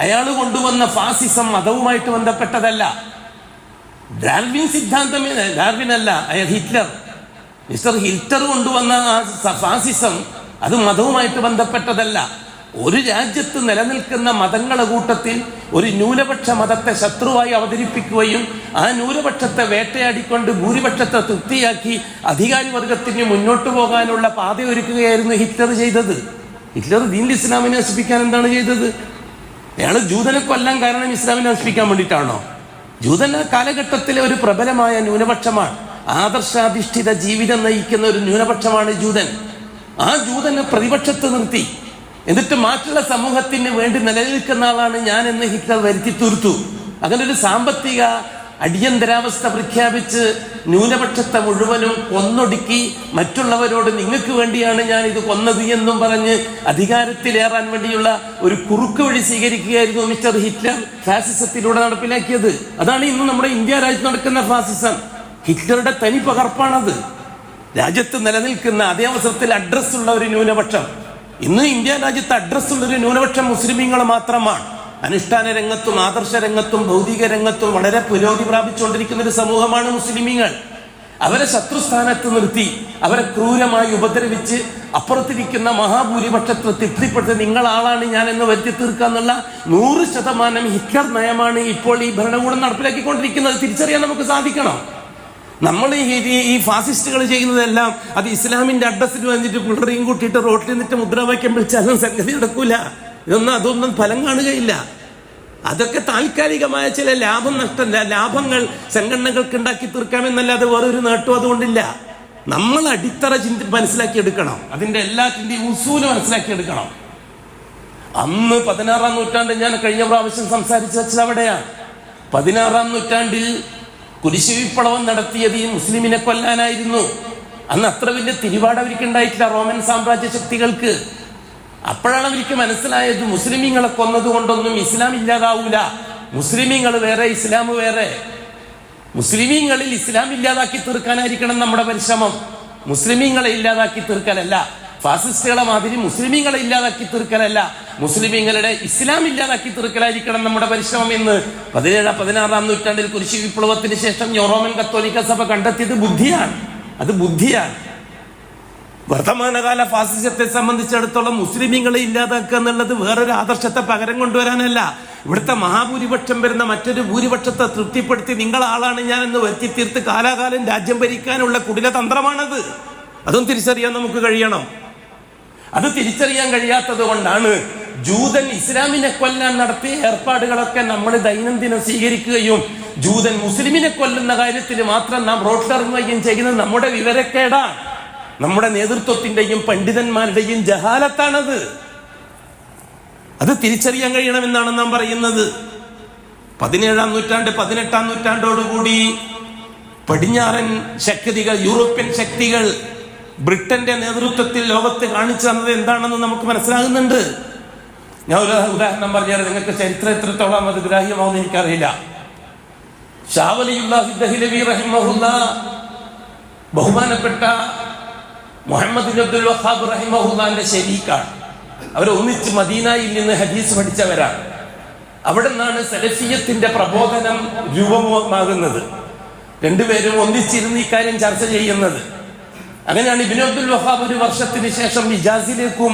അയാൾ കൊണ്ടുവന്ന ഫാസിസം മതവുമായിട്ട് ബന്ധപ്പെട്ടതല്ല. ഡാർവിൻ സിദ്ധാന്തമേ, ഡാർവിൻ അല്ല, ഹിറ്റ്ലർ, മിസ്റ്റർ ഹിറ്റ്ലർ കൊണ്ടുവന്ന ഫാസിസം അത് മതവുമായിട്ട് ബന്ധപ്പെട്ടതല്ല. ഒരു രാജ്യത്ത് നിലനിൽക്കുന്ന മതങ്ങളുടെ കൂട്ടത്തിൽ ഒരു ന്യൂനപക്ഷ മതത്തെ ശത്രുവായി അവതരിപ്പിക്കുകയും ആ ന്യൂനപക്ഷത്തെ വേട്ടയാടിക്കൊണ്ട് ഭൂരിപക്ഷത്തെ തൃപ്തിയാക്കി അധികാരി വർഗത്തിന് മുന്നോട്ട് പോകാനുള്ള പാതയൊരുക്കുകയായിരുന്നു ഹിറ്റ്ലർ ചെയ്തത്. ഹിറ്റ്ലർ ദീനുൽ ഇസ്ലാമിനെ നശിപ്പിക്കാൻ എന്താണ് ചെയ്തത്? അയാൾ ജൂതനെ കൊല്ലാൻ കാരണം ഇസ്ലാമിനെ നശിപ്പിക്കാൻ വേണ്ടിയിട്ടാണോ? ജൂതൻ ആ കാലഘട്ടത്തിലെ ഒരു പ്രബലമായ ന്യൂനപക്ഷമാണ്. ആദർശാധിഷ്ഠിത ജീവിതം നയിക്കുന്ന ഒരു ന്യൂനപക്ഷമാണ് ജൂതൻ. ആ ജൂതനെ പ്രതിപക്ഷത്ത് നിർത്തി എന്നിട്ട് മറ്റുള്ള സമൂഹത്തിന് വേണ്ടി നിലനിൽക്കുന്ന ആളാണ് ഞാൻ എന്ന് ഹിറ്റ്ലർ വരുത്തി തീർത്തു. അങ്ങനെ ഒരു സാമ്പത്തിക അടിയന്തരാവസ്ഥ പ്രഖ്യാപിച്ച് ന്യൂനപക്ഷത്തെ മുഴുവനും കൊന്നൊടുക്കി മറ്റുള്ളവരോട് നിങ്ങൾക്ക് വേണ്ടിയാണ് ഞാൻ ഇത് കൊന്നത് എന്നും പറഞ്ഞ് അധികാരത്തിലേറാൻ വേണ്ടിയുള്ള ഒരു കുറുക്ക് വഴി സ്വീകരിക്കുകയായിരുന്നു മിസ്റ്റർ ഹിറ്റ്ലർ ഫാസിസത്തിലൂടെ നടപ്പിലാക്കിയത്. അതാണ് ഇന്ന് നമ്മുടെ ഇന്ത്യ രാജ്യത്ത് നടക്കുന്ന ഫാസിസം. ഹിറ്റ്ലറുടെ തനി പകർപ്പാണത്. രാജ്യത്ത് നിലനിൽക്കുന്ന അതേ അവസരത്തിൽ അഡ്രസ് ഉള്ള ഒരു ന്യൂനപക്ഷം, ഇന്ന് ഇന്ത്യ രാജ്യത്ത് അഡ്രസ് ഉള്ള ഒരു ന്യൂനപക്ഷം മുസ്ലിമീങ്ങൾ മാത്രമാണ്. അനുഷ്ഠാന രംഗത്തും ആദർശ രംഗത്തും ഭൗതിക രംഗത്തും വളരെ പുരോഗതി പ്രാപിച്ചുകൊണ്ടിരിക്കുന്ന ഒരു സമൂഹമാണ് മുസ്ലിമീങ്ങൾ. അവരെ ശത്രുസ്ഥാനത്ത് നിർത്തി അവരെ ക്രൂരമായി ഉപദ്രവിച്ച് അപ്പുറത്തിരിക്കുന്ന മഹാഭൂരിപക്ഷത്തെ തൃപ്തിപ്പെടുത്തി നിങ്ങളാളാണ് ഞാൻ എന്ന് വരുത്തി തീർക്കാന്നുള്ള 100% ഹിറ്റ്ലർ നയമാണ് ഇപ്പോൾ ഈ ഭരണകൂടം നടപ്പിലാക്കിക്കൊണ്ടിരിക്കുന്നത്. തിരിച്ചറിയാൻ നമുക്ക് സാധിക്കണം. നമ്മൾ ഈ ഫാസിസ്റ്റുകൾ ചെയ്യുന്നതെല്ലാം അത് ഇസ്ലാമിന്റെ അഡ്രസ്സിൽ വന്നിട്ട് പിള്ളേരെയും കൂട്ടിയിട്ട് റോട്ടിൽ നിന്നിട്ട് മുദ്രാവാക്യം വിളിച്ചാലും സംഗതി നടക്കൂല. അതൊന്നും ഫലം കാണുകയില്ല. അതൊക്കെ താൽക്കാലികമായ ചില ലാഭങ്ങൾ സംഘടനകൾക്ക് ഉണ്ടാക്കി തീർക്കാമെന്നല്ലാതെ വേറൊരു നേട്ടവും അതുകൊണ്ടില്ല. നമ്മൾ അടിത്തറ മനസ്സിലാക്കിയെടുക്കണം. അതിന്റെ എല്ലാത്തിന്റെയും ഉസൂല് മനസ്സിലാക്കിയെടുക്കണം. അന്ന് 16-ാം നൂറ്റാണ്ട് ഞാൻ കഴിഞ്ഞ പ്രാവശ്യം സംസാരിച്ചു വെച്ചത് അവിടെയാണ്. 16-ാം നൂറ്റാണ്ടിൽ കുരിശ് വിപ്ലവം നടത്തിയത് ഈ മുസ്ലിമിനെ കൊല്ലാനായിരുന്നു. അന്ന് അത്ര വലിയ തിരിപാട് അവർക്ക് ഉണ്ടായിട്ടില്ല റോമൻ സാമ്രാജ്യ ശക്തികൾക്ക്. അപ്പോഴാണ് അവർക്ക് മനസ്സിലായത് മുസ്ലിമീങ്ങളെ കൊന്നതുകൊണ്ടൊന്നും ഇസ്ലാം ഇല്ലാതാവൂല. മുസ്ലിമീങ്ങൾ വേറെ, ഇസ്ലാം വേറെ. മുസ്ലിമീങ്ങളിൽ ഇസ്ലാം ഇല്ലാതാക്കി തീർക്കാനായിരിക്കണം നമ്മുടെ പരിശ്രമം. മുസ്ലിമീങ്ങളെ ഇല്ലാതാക്കി തീർക്കലല്ല, ഫാസിസ്റ്റുകളെ മാതിരി മുസ്ലിമീങ്ങളെ ഇല്ലാതാക്കി തീർക്കലല്ല, മുസ്ലിമീങ്ങളുടെ ഇസ്ലാം ഇല്ലാതാക്കി തീർക്കലായിരിക്കണം നമ്മുടെ പരിശ്രമം എന്ന് 17-16-ാം നൂറ്റാണ്ടിൽ കുരിശ് വിപ്ലവത്തിന് ശേഷം റോമൻ കത്തോലിക്ക സഭ കണ്ടെത്തിയത് ബുദ്ധിയാണ്. അത് ബുദ്ധിയാണ്. വർത്തമാനകാല ഫാസിസത്തെ സംബന്ധിച്ചിടത്തോളം മുസ്ലിമീങ്ങളെ ഇല്ലാതാക്കുക എന്നുള്ളത് വേറൊരു ആദർശത്തെ പകരം കൊണ്ടുവരാനല്ല. ഇവിടുത്തെ മഹാഭൂരിപക്ഷം വരുന്ന മറ്റൊരു ഭൂരിപക്ഷത്തെ തൃപ്തിപ്പെടുത്തി നിങ്ങളാളാണ് ഞാൻ എന്ന് വരുത്തി തീർത്ത് കാലാകാലം രാജ്യം ഭരിക്കാനുള്ള കുടിലതന്ത്രമാണത്. അതും തിരിച്ചറിയാൻ നമുക്ക് കഴിയണം. അത് തിരിച്ചറിയാൻ കഴിയാത്തത് കൊണ്ടാണ് ജൂതൻ ഇസ്ലാമിനെ കൊല്ലാൻ നടത്തിയ ഏർപ്പാടുകളൊക്കെ നമ്മൾ ദൈനംദിനം സ്വീകരിക്കുകയും ജൂതൻ മുസ്ലിമിനെ കൊല്ലുന്ന കാര്യത്തിൽ മാത്രം നാം റോട്ടിലിറങ്ങുകയും ചെയ്യുന്നത് നമ്മുടെ വിവരക്കേടാണ്. നമ്മുടെ നേതൃത്വത്തിന്റെയും പണ്ഡിതന്മാരുടെയും ജഹാലത്താണത്. അത് തിരിച്ചറിയാൻ കഴിയണമെന്നാണ് നാം പറയുന്നത്. 17-ാം നൂറ്റാണ്ട് 18-ാം നൂറ്റാണ്ടോടുകൂടി പടിഞ്ഞാറൻ ശക്തികൾ, യൂറോപ്യൻ ശക്തികൾ ബ്രിട്ടന്റെ നേതൃത്വത്തിൽ ലോകത്ത് കാണിച്ചു തന്നത് എന്താണെന്ന് നമുക്ക് മനസ്സിലാകുന്നുണ്ട്. ഞാൻ ഒരു ഉദാഹരണം പറഞ്ഞാൽ നിങ്ങൾക്ക് ചരിത്രം എത്രത്തോളം അത് ഗ്രാഹ്യമാവുമെന്ന് എനിക്കറിയില്ല. ഷാ വലിയുല്ലാഹി ദഹ്ലവി റഹിമഹുല്ലാ ബഹുമാനപ്പെട്ട മുഹമ്മദ് ബിൻ അബ്ദുൽ വഹാബ് റഹിമഹുല്ലാന്റെ ശരീക്കാണ്. അവർ ഒന്നിച്ച് മദീനയിൽ നിന്ന് ഹദീസ് പഠിച്ചവരാണ്. അവിടെ നിന്നാണ് സലഫിയത്തിന്റെ പ്രബോധനം രൂപമാകുന്നത്. രണ്ടുപേരും ഒന്നിച്ചിരുന്ന് ഇക്കാര്യം ചർച്ച ചെയ്യുന്നത്. അങ്ങനെയാണ് ഇബ്നു അബ്ദുൽ വഹാബ് ഒരു വർഷത്തിന് ശേഷം ഹിജാസിലേക്കും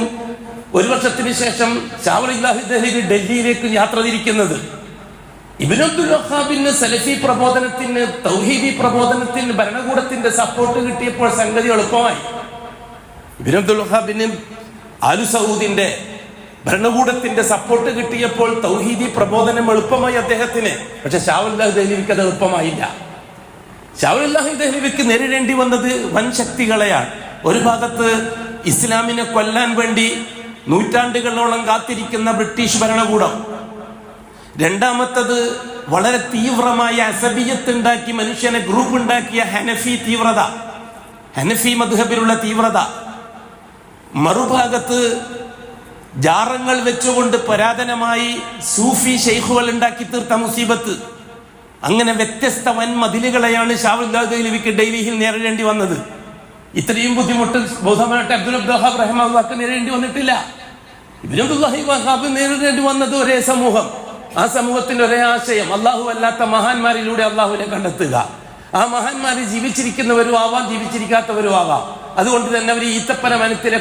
1 വർഷത്തിന് ശേഷം ഷാ വലിയുല്ലാഹി ദഹ്ലവി ഡൽഹിയിലേക്കും യാത്ര തിരിക്കുന്നത്. ഇബ്നു അബ്ദുൽ വഹാബിന് സലഫി പ്രബോധനത്തിന്, തൗഹീദി പ്രബോധനത്തിന് ഭരണകൂടത്തിന്റെ സപ്പോർട്ട് കിട്ടിയപ്പോൾ സംഗതി എളുപ്പമായി. ഇബ്നു അബ്ദുൽ വഹാബിന് ആലു സൗദിന്റെ ഭരണകൂടത്തിന്റെ സപ്പോർട്ട് കിട്ടിയപ്പോൾ തൗഹീദി പ്രബോധനം എളുപ്പമായി അദ്ദേഹത്തിന്. പക്ഷെ ഷാ വലിയുല്ലാഹി ദഹ്ലവിക്ക് അത് എളുപ്പമായില്ല. ഷാ വലിയുല്ലാഹി ദഹ്ലവിക്ക് നേരിടേണ്ടി വന്നത് വൻ ശക്തികളെയാണ്. ഒരു ഭാഗത്ത് ഇസ്ലാമിനെ കൊല്ലാൻ വേണ്ടി നൂറ്റാണ്ടുകളോളം കാത്തിരിക്കുന്ന ബ്രിട്ടീഷ് ഭരണകൂടം, രണ്ടാമത്തത് വളരെ തീവ്രമായ അസബിയത്ത് ഉണ്ടാക്കി മനുഷ്യനെ ഗ്രൂപ്പ് ഉണ്ടാക്കിയ ഹനഫി തീവ്രത, ഹനഫി മദ്ഹബിലുള്ള തീവ്രത, മറുഭാഗത്ത് ജാറങ്ങൾ വെച്ചുകൊണ്ട് പുരാതനമായി സൂഫി ഷെയ്ഖുകൾ ഉണ്ടാക്കി തീർത്ത മുസീബത്ത്. അങ്ങനെ വ്യത്യസ്ത വൻ മതിലുകളെയാണ് ഷാ വലിയുല്ലാഹി ദഹ്ലവിക്ക് ഡൽഹിയിൽ നേരിടേണ്ടി വന്നത്. ഇത്രയും ബുദ്ധിമുട്ട് ബഹുമാനപ്പെട്ട അബ്ദുൽ വഹാബ് റഹിമഹുല്ലാഹ് നേരിടേണ്ടി വന്നിട്ടില്ല. ഇബ്നു അബ്ദുൽ വഹാബ് നേരിടേണ്ടി വന്നത് ഒരേ സമൂഹം, ആ സമൂഹത്തിന്റെ ഒരേ ആശയം, അള്ളാഹു അല്ലാത്ത മഹാന്മാരിലൂടെ അള്ളാഹുവിനെ കണ്ടെത്തുക. ആ മഹാന്മാര് ജീവിച്ചിരിക്കുന്നവരും ആവാം, ജീവിച്ചിരിക്കാത്തവരും ആവാം. അതുകൊണ്ട് തന്നെ അവർ ഈത്തപ്പന വനത്തിലെ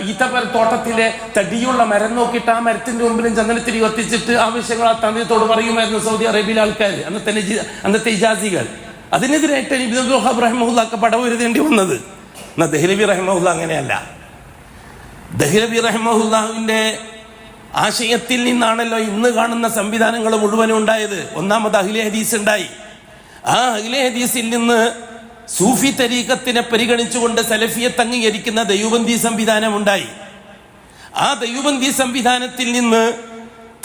ഈത്തപ്പന തോട്ടത്തിലെ തടിയുള്ള മരം നോക്കിയിട്ട് ആ മരത്തിന്റെ മുമ്പിലും ചന്ദനത്തിരി കത്തിച്ചിട്ട് ആവശ്യങ്ങൾ ആ തന്ത്രത്തോട് പറയുമായിരുന്നു സൗദി അറേബ്യയിലെ ആൾക്കാർ, അന്നത്തെ ഇജാസികൾ. അതിനെതിരായിട്ട് ഇബ്നു അബ്ദുൽ വഹാബ് റഹിമഹുല്ലാഹ് പടവരുതേണ്ടി വന്നത്. എന്നാൽ ദഹ്ലവി റഹിമഹുല്ലാഹ് അങ്ങനെയല്ല. ദഹ്ലവി റഹിമഹുല്ലാഹിന്റെ ആശയത്തിൽ നിന്നാണല്ലോ ഇന്ന് കാണുന്ന സംവിധാനങ്ങൾ മുഴുവനും ഉണ്ടായത്. ഒന്നാമത് അഹ്ലെ ഹദീസ് ഉണ്ടായി. ആ അഹ്ലെ ഹദീസിൽ നിന്ന് സൂഫി തരീഖത്തിനെ പരിഗണിച്ചുകൊണ്ട് സലഫിയത്ത് അംഗീകരിക്കുന്ന ദൈവബന്ദി സംവിധാനം ഉണ്ടായി. ആ ദൈവബന്ദി സംവിധാനത്തിൽ നിന്ന്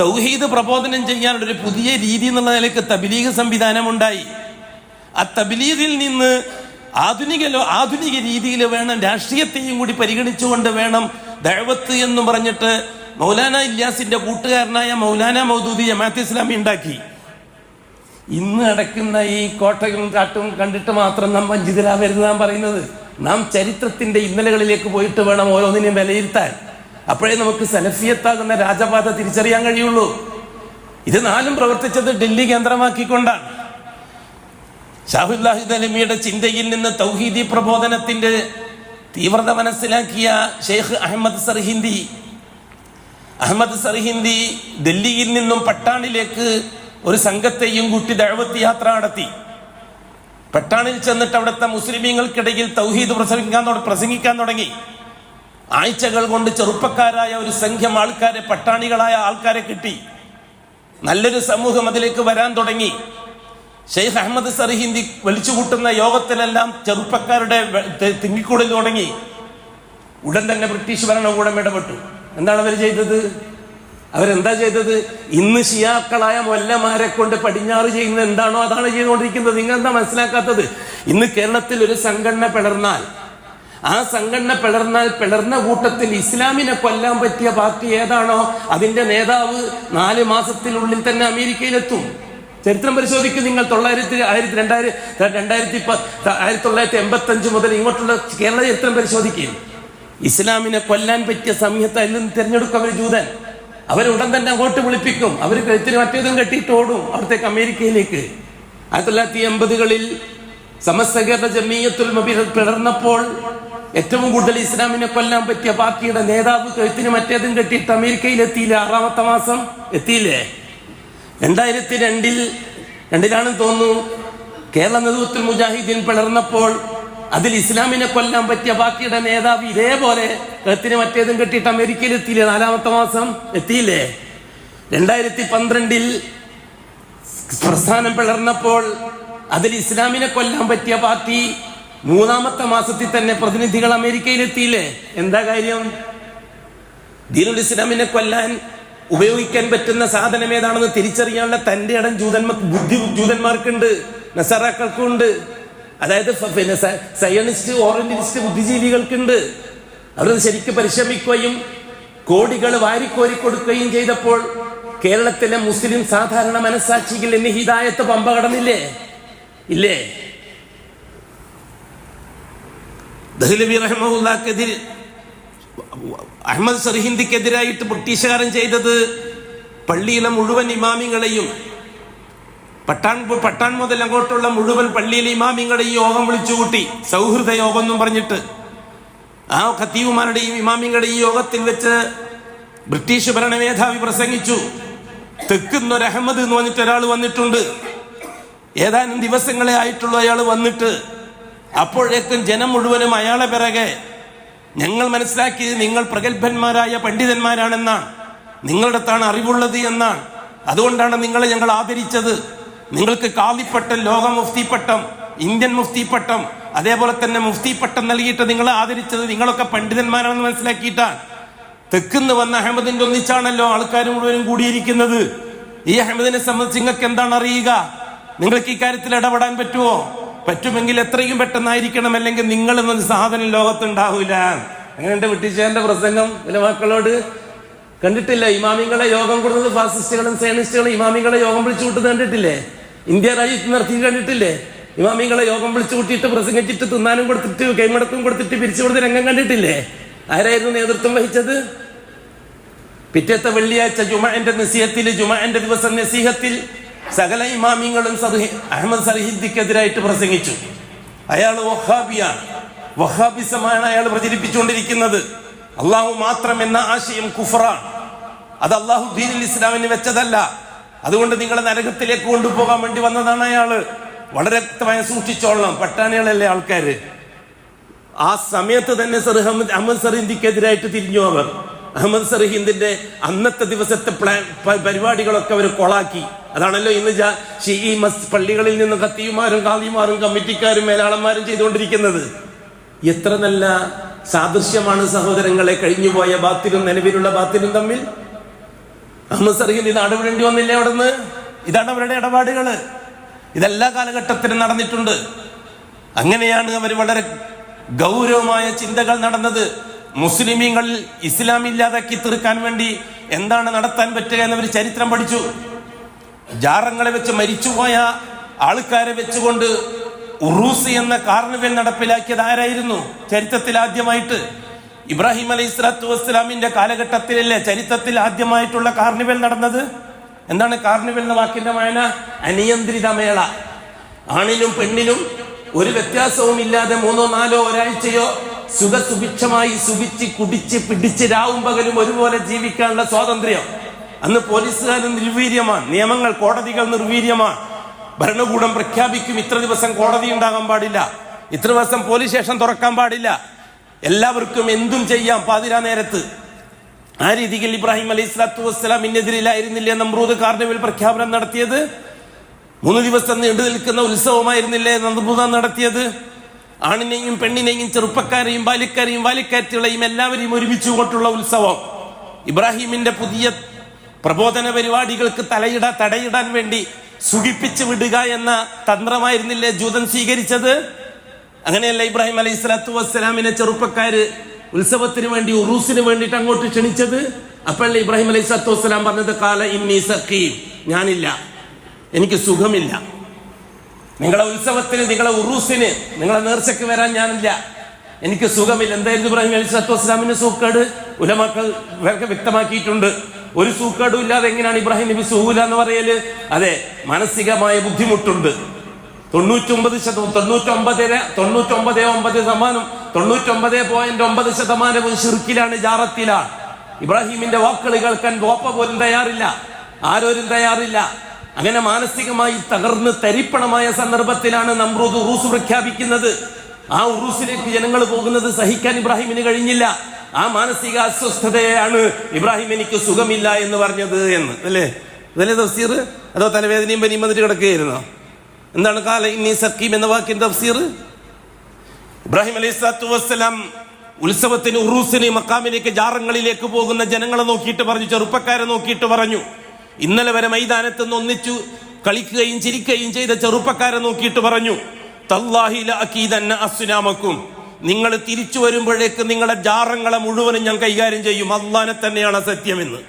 തൗഹീദ് പ്രബോധനം ചെയ്യാനുള്ള ഒരു പുതിയ രീതി എന്നുള്ള നിലയ്ക്ക് തബ്ലീഗ് സംവിധാനം ഉണ്ടായി. ആ തബ്ലീഗിൽ നിന്ന് ആധുനിക രീതിയിൽ വേണം, രാഷ്ട്രീയത്തെയും കൂടി പരിഗണിച്ചുകൊണ്ട് വേണം ദഅവത്ത് എന്ന് പറഞ്ഞിട്ട് മൗലാന ഇല്യാസിന്റെ കൂട്ടുകാരനായ മൗലാന മൗദൂദി ജമാഅത്ത് ഇസ്ലാമി ഉണ്ടാക്കി. ഇന്ന് അടയ്ക്കുന്ന ഈ കോട്ടയും കാട്ടും കണ്ടിട്ട് മാത്രം നാം വഞ്ചിതരാവരുത് നാം പറയുന്നത്. നാം ചരിത്രത്തിന്റെ ഇന്നലകളിലേക്ക് പോയിട്ട് വേണം ഓരോന്നിനെയും വിലയിരുത്താൻ. അപ്പോഴേ നമുക്ക് സലഫിയത്താകുന്ന രാജപാത തിരിച്ചറിയാൻ കഴിയുള്ളൂ. ഇത് നാലും പ്രവർത്തിച്ചത് ഡൽഹി കേന്ദ്രമാക്കിക്കൊണ്ടാണ്. ഷാ വലിയുല്ലാഹി ദഹ്ലവിയുടെ ചിന്തയിൽ നിന്ന് തൗഹീദി പ്രബോധനത്തിന്റെ തീവ്രത മനസ്സിലാക്കിയ ഷെയ്ഖ് അഹമ്മദ് സർഹിന്ദി ഡൽഹിയിൽ നിന്നും പട്ടാണിലേക്ക് ഒരു സംഘത്തെയും കൂട്ടി ദഅവത്ത് യാത്ര നടത്തി. പട്ടാണിൽ ചെന്നിട്ട് അവിടുത്തെ മുസ്ലിമീങ്ങൾക്കിടയിൽ തൗഹീദ് പ്രസംഗിക്കാൻ തുടങ്ങി. ആഴ്ചകൾ കൊണ്ട് ചെറുപ്പക്കാരായ ഒരു സംഘം ആൾക്കാരെ, പട്ടാണികളായ ആൾക്കാരെ കിട്ടി. നല്ലൊരു സമൂഹം അതിലേക്ക് വരാൻ തുടങ്ങി. ഷെയ്ഖ് അഹമ്മദ് സർഹിന്ദി വിളിച്ചുകൂട്ടുന്ന യോഗത്തിലെല്ലാം ചെറുപ്പക്കാരുടെ തിങ്ങിക്കൂടൽ തുടങ്ങി. ഉടൻ തന്നെ ബ്രിട്ടീഷ് ഭരണകൂടം ഇടപെട്ടു. എന്താണ് അവർ ചെയ്തത്? അവരെന്താ ചെയ്തത്? ഇന്ന് ഷിയാക്കളായ മൊല്ലമാരെ കൊണ്ട് പടിഞ്ഞാറ് ചെയ്യുന്നത് എന്താണോ അതാണ് ചെയ്തുകൊണ്ടിരിക്കുന്നത്. നിങ്ങൾ എന്താ മനസ്സിലാക്കാത്തത്? ഇന്ന് കേരളത്തിൽ ഒരു സംഘടന പിളർന്നാൽ, ആ സംഘടന പിളർന്ന കൂട്ടത്തിൽ ഇസ്ലാമിനെ കൊല്ലാൻ പറ്റിയ പാർട്ടി ഏതാണോ അതിന്റെ നേതാവ് 4 മാസത്തിനുള്ളിൽ തന്നെ അമേരിക്കയിലെത്തും. ചരിത്രം പരിശോധിക്കും നിങ്ങൾ. 1985 മുതൽ ഇങ്ങോട്ടുള്ള കേരള ചരിത്രം പരിശോധിക്കും. ഇസ്ലാമിനെ കൊല്ലാൻ പറ്റിയ സമയത്ത് അതിൽ നിന്ന് തിരഞ്ഞെടുക്കും അവർ ജൂതൻ. അവരുടൻ തന്നെ അങ്ങോട്ട് വിളിപ്പിക്കും. അവർ കഴുത്തിന് മറ്റേതും കെട്ടിയിട്ട് ഓടും അവിടത്തേക്ക്, അമേരിക്കയിലേക്ക്. 1980-കളിൽ സമസ്ത കേരള ജമീയത്തുൽ മുഅ്മിനീൻ പിളർന്നപ്പോൾ ഏറ്റവും കൂടുതൽ ഇസ്ലാമിനെ കൊല്ലാൻ പറ്റിയ പാർട്ടിയുടെ നേതാവ് കഴുത്തിന് മറ്റേതും കെട്ടിയിട്ട് അമേരിക്കയിൽ എത്തിയില്ലേ? 6ാമത്തെ മാസം എത്തിയില്ലേ? 2002-ലാണെന്ന് തോന്നുന്നു കേരള നേതൃത്വത്തിൽ മുജാഹിദീൻ പിളർന്നപ്പോൾ അതിൽ ഇസ്ലാമിനെ കൊല്ലാൻ പറ്റിയ പാർട്ടിയുടെ നേതാവ് ഇതേപോലെ കഴുത്തിന് മറ്റേതും കെട്ടിയിട്ട് അമേരിക്കയിൽ എത്തിയില്ലേ? 4ാമത്തെ മാസം എത്തിയില്ലേ? 2012-ൽ പ്രസ്ഥാനം പിളർന്നപ്പോൾ അതിൽ ഇസ്ലാമിനെ കൊല്ലാൻ പറ്റിയ പാർട്ടി 3ാമത്തെ മാസത്തിൽ തന്നെ പ്രതിനിധികൾ അമേരിക്കയിൽ എത്തിയില്ലേ? എന്താ കാര്യം? ദീനുൽ ഇസ്ലാമിനെ കൊല്ലാൻ ഉപയോഗിക്കാൻ പറ്റുന്ന സാധനം ഏതാണെന്ന് തിരിച്ചറിയാനുള്ള തന്റെ ഇടം ജൂതന്മാർക്കുണ്ട്, നസറാക്കൾക്കും ഉണ്ട്. അതായത് പിന്നെ സയനിസ്റ്റ് ഓറിയന്റലിസ്റ്റ് ബുദ്ധിജീവികൾക്കുണ്ട്. അവർ ശരിക്കും പരിശ്രമിക്കുകയും കോടികൾ വാരിക്കോരി കൊടുക്കുകയും ചെയ്തപ്പോൾ കേരളത്തിലെ മുസ്ലിം സാധാരണ മനസ്സാക്ഷികൾ എന്ന് ഹിദായത്ത് പമ്പ കടന്നില്ലേ? ഇല്ലേ? ദഹ്ലവി റഹ്മത്തുള്ളാഹിക്കെതിരെ അഹമ്മദ് സർഹിന്ദിക്കെതിരായിട്ട് ബ്രിട്ടീഷുകാരൻ ചെയ്തത് പള്ളിയിലെ മുഴുവൻ ഇമാമിങ്ങളെയും പട്ടാൺ മുതൽ അങ്ങോട്ടുള്ള മുഴുവൻ പള്ളിയിലെ ഇമാമിങ്ങളെയും യോഗം വിളിച്ചുകൂട്ടി, സൗഹൃദ യോഗം എന്നും പറഞ്ഞിട്ട്. ആ ഖത്തീബുമാരുടെയും ഇമാമിങ്ങളുടെയും യോഗത്തിൽ വെച്ച് ബ്രിട്ടീഷ് ഭരണ മേധാവി പ്രസംഗിച്ചു. തെക്കുന്നൊരു അഹമ്മദ് എന്ന് പറഞ്ഞിട്ട് ഒരാൾ വന്നിട്ടുണ്ട്. ഏതാനും ദിവസങ്ങളെ ആയിട്ടുള്ള അയാൾ വന്നിട്ട് അപ്പോഴേക്കും ജനം മുഴുവനും അയാളെ പിറകെ. ഞങ്ങൾ മനസ്സിലാക്കിയത് നിങ്ങൾ പ്രഗത്ഭന്മാരായ പണ്ഡിതന്മാരാണെന്നാണ്, നിങ്ങളുടെ അടുത്താണ് അറിവുള്ളത് എന്നാണ്. അതുകൊണ്ടാണ് നിങ്ങളെ ഞങ്ങൾ ആദരിച്ചത്. നിങ്ങൾക്ക് കാളിപ്പട്ടം, ലോക മുഫ്തി പട്ടം, ഇന്ത്യൻ മുഫ്തി പട്ടം, അതേപോലെ തന്നെ മുഫ്തി പട്ടം നൽകിയിട്ട് നിങ്ങളെ ആദരിച്ചത് നിങ്ങളൊക്കെ പണ്ഡിതന്മാരാണെന്ന് മനസ്സിലാക്കിയിട്ടാണ്. തെക്കുന്ന് വന്ന അഹമ്മദിന്റെ ഒന്നിച്ചാണല്ലോ ആൾക്കാർ മുഴുവനും കൂടിയിരിക്കുന്നത്. ഈ അഹമ്മദിനെ സംബന്ധിച്ച് നിങ്ങൾക്ക് എന്താണ് അറിയുക? നിങ്ങൾക്ക് ഇക്കാര്യത്തിൽ ഇടപെടാൻ പറ്റുമോ? പറ്റുമെങ്കിൽ എത്രയും പെട്ടെന്നായിരിക്കണം, അല്ലെങ്കിൽ നിങ്ങൾ എന്നൊരു സാധനം ലോകത്തുണ്ടാവില്ല. അങ്ങനെ ബ്രിട്ടീഷുകാരന്റെ പ്രസംഗം ചില മക്കളോട് കണ്ടിട്ടില്ല? ഇമാമിങ്ങളെ യോഗം കൂടുന്നത് ഫാസിസ്റ്റുകളും സയനിസ്റ്റുകളും ഇമാമിങ്ങളെ യോഗം വിളിച്ചു കൂട്ടുന്നത് കണ്ടിട്ടില്ലേ? ഇന്ത്യ രാജ്യത്ത് നിർത്തി കണ്ടിട്ടില്ലേ? ഇമാമിങ്ങളെ യോഗം വിളിച്ചു കൂട്ടിയിട്ട് പ്രസംഗിച്ചിട്ട് തിന്നാനും കൊടുത്തിട്ട് കൈമടക്കും കൊടുത്തിട്ട് പിരിച്ചു കൊടുത്ത രംഗം കണ്ടിട്ടില്ലേ? ആരായിരുന്നു നേതൃത്വം വഹിച്ചത്? പിറ്റേത്തെ വെള്ളിയാഴ്ച ജുമാന്റെ നസീഹത്തിൽ, ജുമാന്റെ ദിവസം നസീഹത്തിൽ സകല ഇമാമിങ്ങളും അഹമ്മദ് സർഹിന്ദിക്കെതിരായിട്ട് പ്രസംഗിച്ചു. അയാൾ വഹാബിയാണ്, വഹാബിസമാണ് അയാൾ പ്രചരിപ്പിച്ചുകൊണ്ടിരിക്കുന്നത്. അള്ളാഹു മാത്രം എന്ന ആശയം കുഫറാണ്. അത് അള്ളാഹു ദീനുൽ ഇസ്ലാമിന് വെച്ചതല്ല. അതുകൊണ്ട് നിങ്ങളെ നരകത്തിലേക്ക് കൊണ്ടുപോകാൻ വേണ്ടി വന്നതാണ് അയാള്. വളരെ വ്യക്തമായി സൂക്ഷിച്ചോളണം. പട്ടാണികളല്ലേ ആൾക്കാര്. ആ സമയത്ത് തന്നെ അഹമ്മദ് സർഹിന്ദിക്കെതിരായിട്ട് തിരിഞ്ഞു അവർ. അഹമ്മദ് സർഹിന്ദിന്റെ അന്നത്തെ ദിവസത്തെ പരിപാടികളൊക്കെ അവർ കൊളാക്കി. അതാണല്ലോ ഇന്ന് ഷീഈ പള്ളികളിൽ നിന്ന് ഖത്തീബുമാരും ഖാദിമാരും കമ്മിറ്റിക്കാരും മേലാളന്മാരും ചെയ്തുകൊണ്ടിരിക്കുന്നത്. എത്ര നല്ല സാദൃശ്യമാണ് സഹോദരങ്ങളെ കഴിഞ്ഞുപോയ ബാത്തിലും നിലവിലുള്ള ബാത്തിലും തമ്മിൽ. അഹമ്മദ് സർഹിന്ദ് ഇത് ഇടപെടേണ്ടി വന്നില്ല അവിടുന്ന്. ഇതാണ് അവരുടെ ഇടപാടുകള്. ഇതെല്ലാ കാലഘട്ടത്തിലും നടന്നിട്ടുണ്ട്. അങ്ങനെയാണ് അവർ വളരെ ഗൗരവമായ ചിന്തകൾ നടന്നത്. മുസ്ലിമീങ്ങൾ ഇസ്ലാം ഇല്ലാതാക്കി തീർക്കാൻ വേണ്ടി എന്താണ് നടത്താൻ പറ്റുക എന്നവർ ചരിത്രം പഠിച്ചു. ജാറങ്ങളെ വെച്ച് മരിച്ചുപോയ ആൾക്കാരെ വെച്ചുകൊണ്ട് ഉറൂസ് എന്ന കാർണിവൽ നടപ്പിലാക്കിയത് ആരായിരുന്നു? ചരിത്രത്തിൽ ആദ്യമായിട്ട് ഇബ്രാഹിം അലൈഹി സ്വലാത്തു വസ്സലാമിന്റെ കാലഘട്ടത്തിലല്ലേ ചരിത്രത്തിൽ ആദ്യമായിട്ടുള്ള കാർണിവൽ നടന്നത്. എന്താണ് കാർണിവൽ എന്ന വാക്കിന്റെ വായന? അനിയന്ത്രിത മേള. ആണിനും പെണ്ണിനും ഒരു വ്യത്യാസവും ഇല്ലാതെ 3 or 4 ഒരാഴ്ചയോ സുഖസുഭിക്ഷമായി സുഖിച്ച് കുടിച്ച് പിടിച്ച് രാവും പകലും ഒരുപോലെ ജീവിക്കാനുള്ള സ്വാതന്ത്ര്യം. അന്ന് പോലീസുകാരും നിർവീര്യമാണ്, നിയമങ്ങൾ കോടതികൾ നിർവീര്യമാണ്. ഭരണകൂടം പ്രഖ്യാപിക്കും ഇത്ര ദിവസം കോടതി ഉണ്ടാകാൻ പാടില്ല, ഇത്ര ദിവസം പോലീസ് സ്റ്റേഷൻ തുറക്കാൻ പാടില്ല, എല്ലാവർക്കും എന്തും ചെയ്യാം പാതിരാ നേരത്ത്. ആ രീതിയിൽ ഇബ്രാഹിം അലൈഹി സ്വലാത്തു വസ്സലാമിനെതിരിലായിരുന്നില്ലേ നമ്രൂദ് കാർണിവൽ പ്രഖ്യാപനം നടത്തിയത്? 3 ദിവസം നീണ്ടു നിൽക്കുന്ന ഉത്സവമായിരുന്നില്ലേ നമ്രൂദ് നടത്തിയത്? ആണിനെയും പെണ്ണിനെയും ചെറുപ്പക്കാരെയും ബാല്യക്കാരെയും ബാല്യക്കാറ്റുകളെയും എല്ലാവരെയും ഒരുമിച്ച് കൊണ്ടുള്ള ഉത്സവം. ഇബ്രാഹിമിന്റെ പുതിയ പ്രബോധന പരിപാടികൾക്ക് തടയിടാൻ വേണ്ടി സുഖിപ്പിച്ചു വിടുക എന്ന തന്ത്രമായിരുന്നില്ലേ ജൂതൻ സ്വീകരിച്ചത്? അങ്ങനെയല്ല ഇബ്രാഹിം അലൈഹി സ്വലാത്തു വസ്സലാമിനെ ചെറുപ്പക്കാര് ഉത്സവത്തിന് വേണ്ടി ഉറൂസിന് വേണ്ടിയിട്ട് അങ്ങോട്ട് ക്ഷണിച്ചത്. അപ്പോഴല്ലേ ഇബ്രാഹിം അലൈഹി സ്വലാത്തു വസ്സലാം പറഞ്ഞത് കാല ഇന്നി സഖീം, ഞാനില്ല, എനിക്ക് സുഖമില്ല. നിങ്ങളെ ഉത്സവത്തിന്, നിങ്ങളെ ഉറൂസിന്, നിങ്ങളെ നേർച്ചയ്ക്ക് വരാൻ ഞാനില്ല, എനിക്ക് സുഖമില്ല. എന്തായിരുന്നു ഇബ്രാഹിം അലൈഹി സ്വലാത്തു വസ്സലാമിന്റെ സൂക്കേട്? ഉലമാക്കൾ വ്യക്തമാക്കിയിട്ടുണ്ട്. ഒരു സൂക്കേടും ഇല്ലാതെ എങ്ങനെയാണ് ഇബ്രാഹിം നബി സുഹൂല എന്ന് പറയല്? അതെ, മാനസികമായ ബുദ്ധിമുട്ടുണ്ട്. 99.99% 99.9% ശിർക്കിലാണ്, ജാറത്തിലാണ്. ഇബ്രാഹിമിന്റെ വാക്കുകൾ കേൾക്കാൻ വാപ്പ പോലും തയ്യാറില്ല, ആരോരും തയ്യാറില്ല. അങ്ങനെ മാനസികമായി തകർന്ന് തരിപ്പണമായ സന്ദർഭത്തിലാണ് നമ്രൂദ് ഉറൂസ് പ്രഖ്യാപിക്കുന്നത്. ആ ഉറൂസിലേക്ക് ജനങ്ങൾ പോകുന്നത് സഹിക്കാൻ ഇബ്രാഹിമിന് കഴിഞ്ഞില്ല. ആ മാനസിക അസ്വസ്ഥതയാണ് ഇബ്രാഹിം എനിക്ക് സുഖമില്ല എന്ന് പറഞ്ഞത് എന്ന്, അല്ലേ? അതല്ലേ തഫ്സീർ? അതോ തലവേദനയും പനിയും വന്നിട്ട് കിടക്കുകയായിരുന്നോ? എന്താണ് കാല ഇന്നി സക്കീം എന്ന വാക്കിന്റെ തഫ്സീർ? ഇബ്രാഹിം അലൈഹി സ്വലാത്തു വസ്സലാം ഉത്സവത്തിന്, ഉറൂസിന്, മക്കാമിലേക്ക്, ജാറങ്ങളിലേക്ക് പോകുന്ന ജനങ്ങളെ നോക്കിയിട്ട് പറഞ്ഞു, ചെറുപ്പക്കാരെ നോക്കിയിട്ട് പറഞ്ഞു, ഇന്നലെ വരെ മൈതാനത്ത് നിന്ന് ഒന്നിച്ചു കളിക്കുകയും ചിരിക്കുകയും ചെയ്ത ചെറുപ്പക്കാരെ നോക്കിയിട്ട് പറഞ്ഞു, തല്ലാഹി ലഅകീദന്ന അസ്നാമക്കും, നിങ്ങൾ തിരിച്ചു വരുമ്പോഴേക്ക് നിങ്ങളുടെ ജാറങ്ങളെ മുഴുവനും ഞാൻ കൈകാര്യം ചെയ്യും, അല്ലാഹനെ തന്നെയാണ് സത്യമെന്ന്.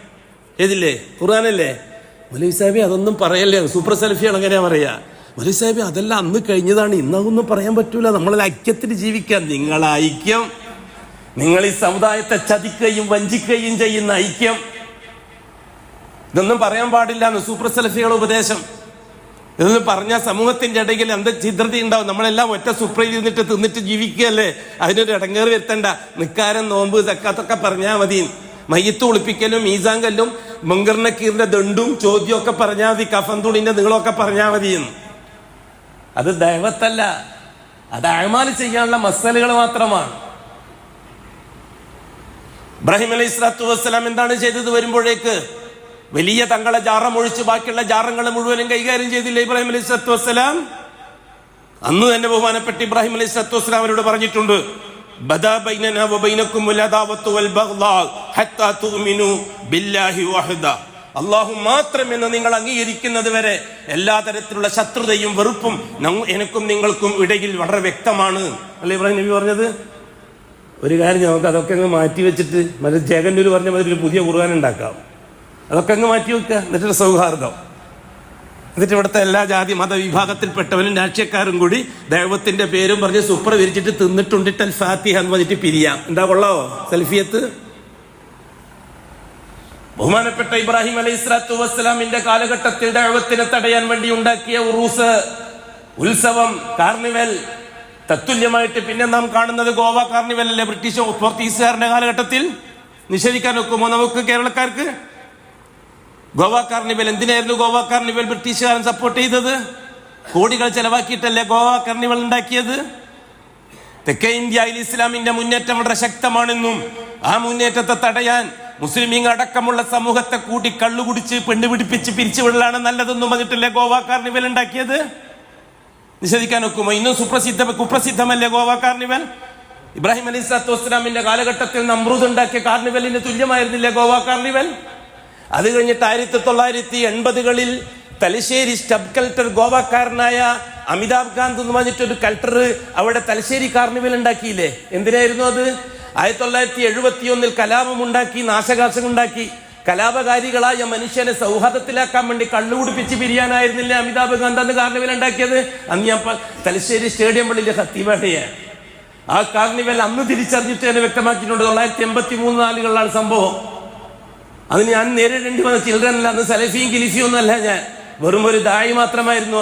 ഏതില്ലേ? ഖുർആനല്ലേ? മൗലവി സാഹിബ് അതൊന്നും പറയല്ലേ, സൂപ്പർ സെൽഫിയാണ് അങ്ങനെയാ പറയാ. മൗലവി സാഹിബ് അതെല്ലാം അന്ന് കഴിഞ്ഞതാണ്, ഇന്നതൊന്നും പറയാൻ പറ്റൂല. നമ്മൾ ഐക്യത്തിന് ജീവിക്കാൻ. നിങ്ങളെ ഐക്യം, നിങ്ങൾ ഈ സമുദായത്തെ ചതിക്കുകയും വഞ്ചിക്കുകയും ചെയ്യുന്ന ഐക്യം, ഇതൊന്നും പറയാൻ പാടില്ല എന്ന് സൂപ്പർ സെൽഫികളുടെ ഉപദേശം. ഇതൊന്നും പറഞ്ഞാൽ സമൂഹത്തിന്റെ ഇടയിൽ എന്ത് ചിത്രത ഉണ്ടാവും. നമ്മളെല്ലാം ഒറ്റ സുപ്രയിൽ ഇരുന്നിട്ട് തിന്നിട്ട് ജീവിക്കുകയല്ലേ, അതിനൊരു ഇടങ്ങേറ് വരുത്തണ്ട. നിക്കാരം, നോമ്പ്, സക്കാത്തൊക്കെ പറഞ്ഞാൽ മതി. മയ്യത്ത് ഒളിപ്പിക്കലും മീസാങ്കല്ലും മുങ്കർ നക്കീറിന്റെ ദണ്ടും ചോദ്യം ഒക്കെ പറഞ്ഞാൽ മതി. കഫൻ തുണിന്റെ നീളമൊക്കെ പറഞ്ഞാൽ മതി. അത് ദൈവത്തല്ല, അത് അഅ്മാൽ ചെയ്യാനുള്ള മസലകൾ മാത്രമാണ്. ഇബ്രാഹിം അലൈഹി സ്വലാത്തു വസ്സലാം എന്താണ് ചെയ്തത്? വരുമ്പോഴേക്ക് വലിയ തങ്ങളെ ജാറം ഒഴിച്ച് ബാക്കിയുള്ള ജാറങ്ങൾ മുഴുവനും കൈകാര്യം ചെയ്തില്ല ഇബ്രാഹിം അലൈഹി സ്വലാത്തു വസ്സലാം. അന്ന് തന്നെ ബഹുമാനപ്പെട്ട ഇബ്രാഹിം അലൈഹി സ്വലാത്തു വസ്സലാം അവരോട് പറഞ്ഞിട്ടുണ്ട്, ബദാ ബൈനനാ വബൈനകും അൽഅദാവത്തു വൽബഗ്ളാ ഹത്താ തുഅ്മിനൂ ബില്ലാഹി വഹദ. അല്ലാഹു മാത്രമെന്ന് നിങ്ങൾ അംഗീകരിക്കുന്നത് വരെ എല്ലാ തരത്തിലുള്ള ശത്രുതയും വെറുപ്പും എനിക്കും നിങ്ങൾക്കും ഇടയിൽ വളരെ വ്യക്തമാണ് അല്ലേ ഇബ്രാഹിം നബി പറഞ്ഞത്. ഒരു കാര്യം, നമുക്ക് അതൊക്കെ അങ്ങ് മാറ്റി വെച്ചിട്ട് മറ്റേ ജഗന്നൂർ പറഞ്ഞ മാതിരി ഒരു പുതിയ ഖുർആൻ ഉണ്ടാക്കാം. അതൊക്കെ അങ്ങ് മാറ്റി വെക്കുക. എന്നിട്ടൊരു സൗഹാർദ്ദം, എന്നിട്ട് ഇവിടുത്തെ എല്ലാ ജാതി മതവിഭാഗത്തിൽപ്പെട്ടവനും രാഷ്ട്രീയക്കാരും കൂടി ദൈവത്തിന്റെ പേരും പറഞ്ഞ് സുപ്ര വിരിച്ചിട്ട് തിന്നിട്ടുണ്ടിട്ട് ഫാത്തിഹ എന്ന് പറഞ്ഞിട്ട് പിരിയാം. എന്താ കൊള്ളാവോ സെൽഫിയത്ത്? ബഹുമാനപ്പെട്ട ഇബ്രാഹിം അലൈഹി സ്വലാത്തു വസ്സലാമിന്റെ കാലഘട്ടത്തിൽ ദഅവത്തിനെ തടയാൻ വേണ്ടി ഉണ്ടാക്കിയ ഉറൂസ്, ഉത്സവം, കാർണിവൽ, തത്തുല്യമായിട്ട് പിന്നെ നാം കാണുന്നത് ഗോവ കാർണിവൽ അല്ലേ? പോർച്ചുഗീസുകാരുടെ കാലഘട്ടത്തിൽ നിഷേധിക്കാൻ ഒക്കുമോ നമുക്ക് കേരളക്കാർക്ക്? ഗോവ കാർണിവൽ എന്തിനായിരുന്നു? ഗോവ കാർണിവൽ ബ്രിട്ടീഷുകാരൻ സപ്പോർട്ട് ചെയ്തത്. കോടികൾ ചെലവാക്കിയിട്ടല്ലേ ഗോവ കാർണിവൽ ഉണ്ടാക്കിയത്. തെക്കേ ഇന്ത്യയിൽ ഇസ്ലാമിന്റെ മുന്നേറ്റം വളരെ ശക്തമാണെന്നും ആ മുന്നേറ്റത്തെ തടയാൻ മുസ്ലിമീങ്ങൾ അടക്കമുള്ള സമൂഹത്തെ കൂടി കള്ളുകുടിച്ച് പെണ്ണ് പിടിപ്പിച്ച് പിരിച്ചുവിടലാണ് നല്ലതെന്നും പറഞ്ഞിട്ടല്ലേ ഗോവ കാർണിവൽ ഉണ്ടാക്കിയത്. നിഷേധിക്കാൻ ഒക്കുമോ? ഇന്നും കുപ്രസിദ്ധമല്ലേ ഗോവ കാർണിവൽ? ഇബ്രാഹിം അലൈഹി സ്വലാത്തു വസ്സലാമിന്റെ കാലഘട്ടത്തിൽ നമ്രൂദ് ഉണ്ടാക്കിയ കാർണിവലിന് തുല്യമായിരുന്നില്ലേ ഗോവ കാർണിവൽ? അത് കഴിഞ്ഞിട്ട് 1980കളിൽ തലശ്ശേരി സബ് കളക്ടർ, ഗോവക്കാരനായ അമിതാഭ് കാന്ത് എന്ന് പറഞ്ഞിട്ടൊരു കളക്ടർ അവിടെ തലശ്ശേരി കാർണിവൽ ഉണ്ടാക്കിയില്ലേ? എന്തിനായിരുന്നു അത്? 1971 കലാപം ഉണ്ടാക്കി, നാശകാശം ഉണ്ടാക്കി. കലാപകാരികളായ മനുഷ്യനെ സൗഹാർദ്ദത്തിലാക്കാൻ വേണ്ടി കള്ളുകുടിപ്പിച്ച് പിരിയാനായിരുന്നില്ല അമിതാഭ് കാന്ത് അന്ന് കാർണിവൽ ഉണ്ടാക്കിയത്? അന്ന് ഞാൻ തലശ്ശേരി സ്റ്റേഡിയം പള്ളിയിലെ ഖത്തീബാണ്. ആ കാർണിവൽ അന്ന് തിരിച്ചറിഞ്ഞിട്ട് തന്നെ വ്യക്തമാക്കിയിട്ടുണ്ട്. 1983-4 സംഭവം. അത് ഞാൻ നേരിടേണ്ടി വന്ന ചിൽഡ്രനല്ല, അന്ന് സലഫിയും ഖിലിഫിയും ഒന്നല്ല, ഞാൻ വെറും ഒരു ദായി മാത്രമായിരുന്നു.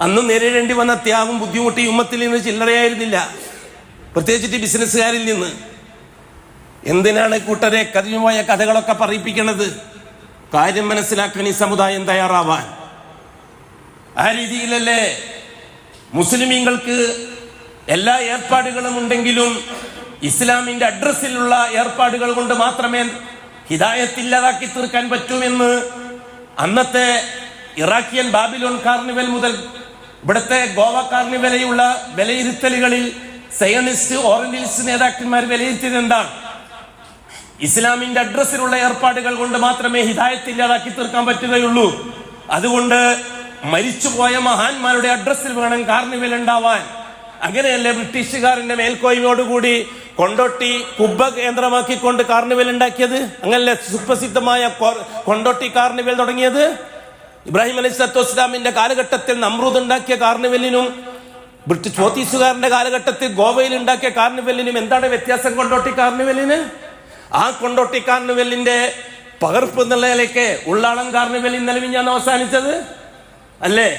അന്ന് നേരിടേണ്ടി വന്ന ത്യാഗം, ബുദ്ധിമുട്ട് ഈ ഉമ്മത്തിൽ നിന്ന് ചില്ലറയായിരുന്നില്ല, പ്രത്യേകിച്ചിട്ട് ബിസിനസ്സുകാരിൽ നിന്ന്. എന്തിനാണ് കൂട്ടരെ കതിഞ്ഞുപോയ കഥകളൊക്കെ പറയിപ്പിക്കുന്നത്? കാര്യം മനസ്സിലാക്കാൻ ഈ സമുദായം തയ്യാറാവാൻ. ആ രീതിയിലല്ലേ മുസ്ലിമീങ്ങൾക്ക് എല്ലാ ഏർപ്പാടുകളും ഉണ്ടെങ്കിലും ഇസ്ലാമിന്റെ അഡ്രസ്സിലുള്ള ഏർപ്പാടുകൾ കൊണ്ട് മാത്രമേ ഹിദായത്തില്ലാതാക്കി തീർക്കാൻ പറ്റുമെന്ന് അന്നത്തെ ഇറാഖിയൻ ബാബിലോൺ കാർണിവൽ മുതൽ ഇവിടുത്തെ ഗോവ കാർണിവലെയുള്ള വിലയിരുത്തലുകളിൽ സയനിസ്റ്റ്, ഓറിയന്റലിസ്റ്റ് നേതാക്കന്മാർ വിലയിരുത്തിയത് എന്താണ്? ഇസ്ലാമിന്റെ അഡ്രസ്സിലുള്ള ഏർപ്പാടുകൾ കൊണ്ട് മാത്രമേ ഹിദായത്തില്ലാതാക്കി തീർക്കാൻ പറ്റുകയുള്ളൂ. അതുകൊണ്ട് മരിച്ചുപോയ മഹാന്മാരുടെ അഡ്രസ്സിൽ വേണം കാർണിവൽ ഉണ്ടാവാൻ. അങ്ങനെയല്ലേ ബ്രിട്ടീഷുകാരന്റെ മേൽക്കോയ്മയോടുകൂടി കൊണ്ടോട്ടി കുബ്ബ കേന്ദ്രമാക്കിക്കൊണ്ട് കാർണിവൽ ഉണ്ടാക്കിയത്? അങ്ങനല്ലേ സുപ്രസിദ്ധമായ കൊണ്ടോട്ടി കാർണിവൽ തുടങ്ങിയത്? ഇബ്രാഹിം അലൈഹി സ്വലാത്തു വസ്സലാമിന്റെ കാലഘട്ടത്തിൽ നമ്രൂദ് ഉണ്ടാക്കിയ കാർണിവലിനും പോർച്ചുഗീസുകാരന്റെ കാലഘട്ടത്തിൽ ഗോവയിൽ ഉണ്ടാക്കിയ കാർണിവലിനും എന്താണ് വ്യത്യാസം? കൊണ്ടോട്ടി കാർണിവലിന്, ആ കൊണ്ടോട്ടി കാർണിവലിന്റെ പകർപ്പ് നിലയിലേക്ക് ഉള്ളാളം കാർണിവൽ ഇന്നലെ ഞാൻ അവസാനിച്ചത് അല്ലേ?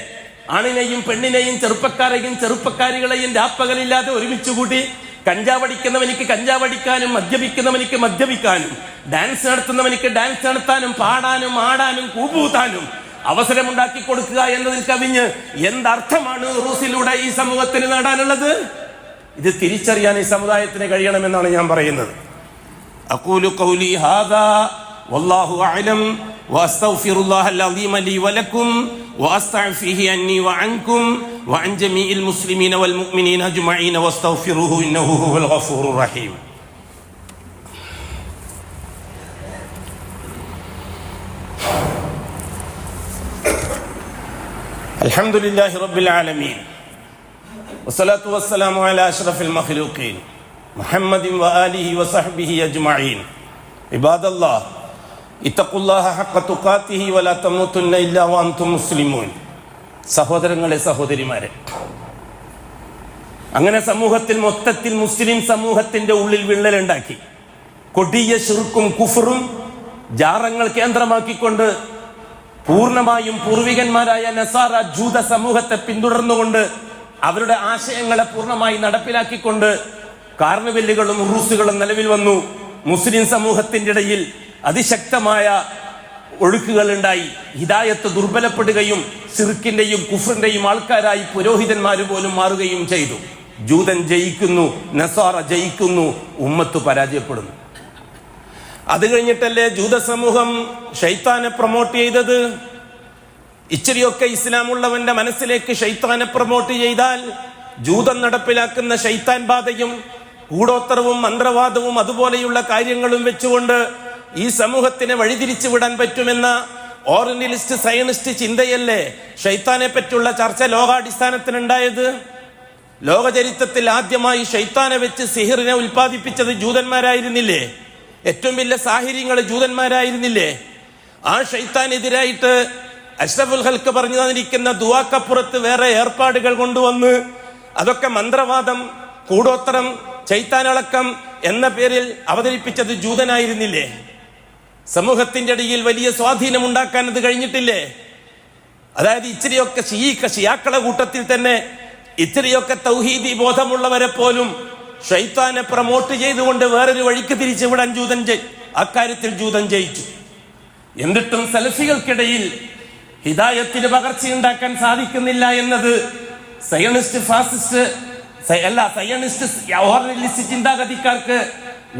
ആണിനെയും പെണ്ണിനെയും ചെറുപ്പക്കാരെയും ചെറുപ്പക്കാരികളെയും രാപ്പകലില്ലാതെ ഒരുമിച്ച് കൂട്ടി കഞ്ചാവടിക്കുന്നവനിക്ക് കഞ്ചാവടിക്കാനും, മദ്യപിക്കുന്നവനിക്ക് മദ്യപിക്കാനും, ഡാൻസ് നടത്തുന്നവനിക്ക് ഡാൻസ് നടത്താനും, പാടാനും ആടാനും കൂപ്പൂത്താനും അവസരമുണ്ടാക്കി കൊടുക്കുക എന്നതിൽ കവിഞ്ഞ് എന്തർത്ഥമാണ് ഉറൂസിലൂടെ ഈ സമൂഹത്തിന് നേടാനുള്ളത്? ഇത് തിരിച്ചറിയാൻ ഈ സമുദായത്തിന് കഴിയണമെന്നാണ് ഞാൻ പറയുന്നത്. അഖൂലു ഖൗലി ഹാദാ വല്ലാഹു അഅലം വഅസ്തഗ്ഫിറുല്ലാഹൽ അളീമ ലീ വലക്കും വഅസ്തഗ്ഫിഹി അന്നി വഅൻകും വഅൻ ജമീഇൽ മുസ്ലിമീന വൽ മുഅ്മിനീന അജ്മഈന വസ്തഗ്ഫിറുഹു ഇന്നഹു ഹുവൽ ഗഫൂറുർ റഹീം. അൽഹംദുലില്ലാഹി റബ്ബിൽ ആലമീൻ വസ്സലാത്തു വസ്സലാമു അലാ അഷ്റഫിൽ മഖ്ലൂഖീൻ മുഹമ്മദിൻ വആലിഹി വസഹ്ബിഹി അജ്മഈൻ. ഇബാദല്ലാഹ് ഇത്തഖുല്ലാഹ ഹഖ്ക തുഖാതിഹി വലാ തമൂതുന്ന ഇല്ലാ വഅൻതും മുസ്ലിമൂൻ. സഹോദരങ്ങളെ, സഹോദരിമാരെ, അങ്ങനെ സമൂഹത്തിൽ മൊത്തത്തിൽ മുസ്ലിം സമൂഹത്തിന്റെ ഉള്ളിൽ വിള്ളലുണ്ടാക്കി കൊടിയ ശിർക്കും കുഫറും ജാറങ്ങൾ കേന്ദ്രമാക്കിക്കൊണ്ട് പൂർണ്ണമായും പൂർവികന്മാരായ നസാറ ജൂത സമൂഹത്തെ പിന്തുടർന്നുകൊണ്ട് അവരുടെ ആശയങ്ങളെ പൂർണ്ണമായി നടപ്പിലാക്കിക്കൊണ്ട് കാർണിവല്ലുകളും ഉറൂസുകളും നിലവിൽ വന്നു. മുസ്ലിം സമൂഹത്തിന്റെ ഇടയിൽ അതിശക്തമായ ഒഴുക്കുകൾ ഉണ്ടായി. ഹിദായത്ത് ദുർബലപ്പെടുകയും ശിർക്കിന്റെയും കുഫറിന്റെയും ആൾക്കാരായി പുരോഹിതന്മാര് പോലും മാറുകയും ചെയ്തു. ജൂതൻ ജയിക്കുന്നു, നസാറ ജയിക്കുന്നു, ഉമ്മത്ത് പരാജയപ്പെടുന്നു. അത് കഴിഞ്ഞിട്ടല്ലേ ജൂത സമൂഹം ഷൈത്താനെ പ്രൊമോട്ട് ചെയ്തത്? ഇച്ചിരിയൊക്കെ ഇസ്ലാമുള്ളവന്റെ മനസ്സിലേക്ക് ഷൈത്താനെ പ്രൊമോട്ട് ചെയ്താൽ ജൂതം നടപ്പിലാക്കുന്ന ഷൈത്താൻ ബാധയും കൂടോത്തരവും മന്ത്രവാദവും അതുപോലെയുള്ള കാര്യങ്ങളും വെച്ചുകൊണ്ട് ഈ സമൂഹത്തിനെ വഴിതിരിച്ചു വിടാൻ പറ്റുമെന്ന ഓറിയന്റലിസ്റ്റ് സയനിസ്റ്റ് ചിന്തയല്ലേ ഷൈത്താനെ പറ്റിയുള്ള ചർച്ച ലോകാടിസ്ഥാനത്തിനുണ്ടായത്? ലോകചരിത്രത്തിൽ ആദ്യമായി ഷൈത്താനെ വെച്ച് സിഹിറിനെ ഉൽപ്പാദിപ്പിച്ചത് ജൂതന്മാരായിരുന്നില്ലേ? ഏറ്റവും വലിയ സാഹിര്യങ്ങൾ ജൂതന്മാരായിരുന്നില്ലേ? ആ ഷൈത്താനെതിരായിട്ട് അഷ്റഫുൽ ഖൽക്ക് പറഞ്ഞു തന്നിരിക്കുന്ന ദുആക്കപ്പുറത്ത് വേറെ ഏർപ്പാടുകൾ കൊണ്ടുവന്ന് അതൊക്കെ മന്ത്രവാദം, കൂടോത്തരം, ചൈത്താനളക്കം എന്ന പേരിൽ അവതരിപ്പിച്ചത് ജൂതനായിരുന്നില്ലേ? സമൂഹത്തിന്റെ ഇടയിൽ വലിയ സ്വാധീനം ഉണ്ടാക്കാൻ അത് കഴിഞ്ഞിട്ടില്ലേ? അതായത് ഇച്ചിരിയൊക്കെ ഷിയാക്കളെ കൂട്ടത്തിൽ തന്നെ ഇച്ചിരിയൊക്കെ തൗഹീദി ബോധമുള്ളവരെ പോലും ഷൈത്താനെ പ്രൊമോട്ട് ചെയ്തുകൊണ്ട് വേറൊരു വഴിക്ക് തിരിച്ചുവിടാൻ അക്കാര്യത്തിൽ ജൂതൻ ജയിച്ചു. എന്നിട്ടും സലഫികൾക്കിടയിൽ ഹിദായത്തിന് പകർച്ചയുണ്ടാക്കാൻ സാധിക്കുന്നില്ല എന്നത് സയണിസ്റ്റ്, ഫാസിസ്റ്റ് സയണിസ്റ്റ്, ഓർണലിസ്റ്റ് ചിന്താഗതിക്കാർക്ക്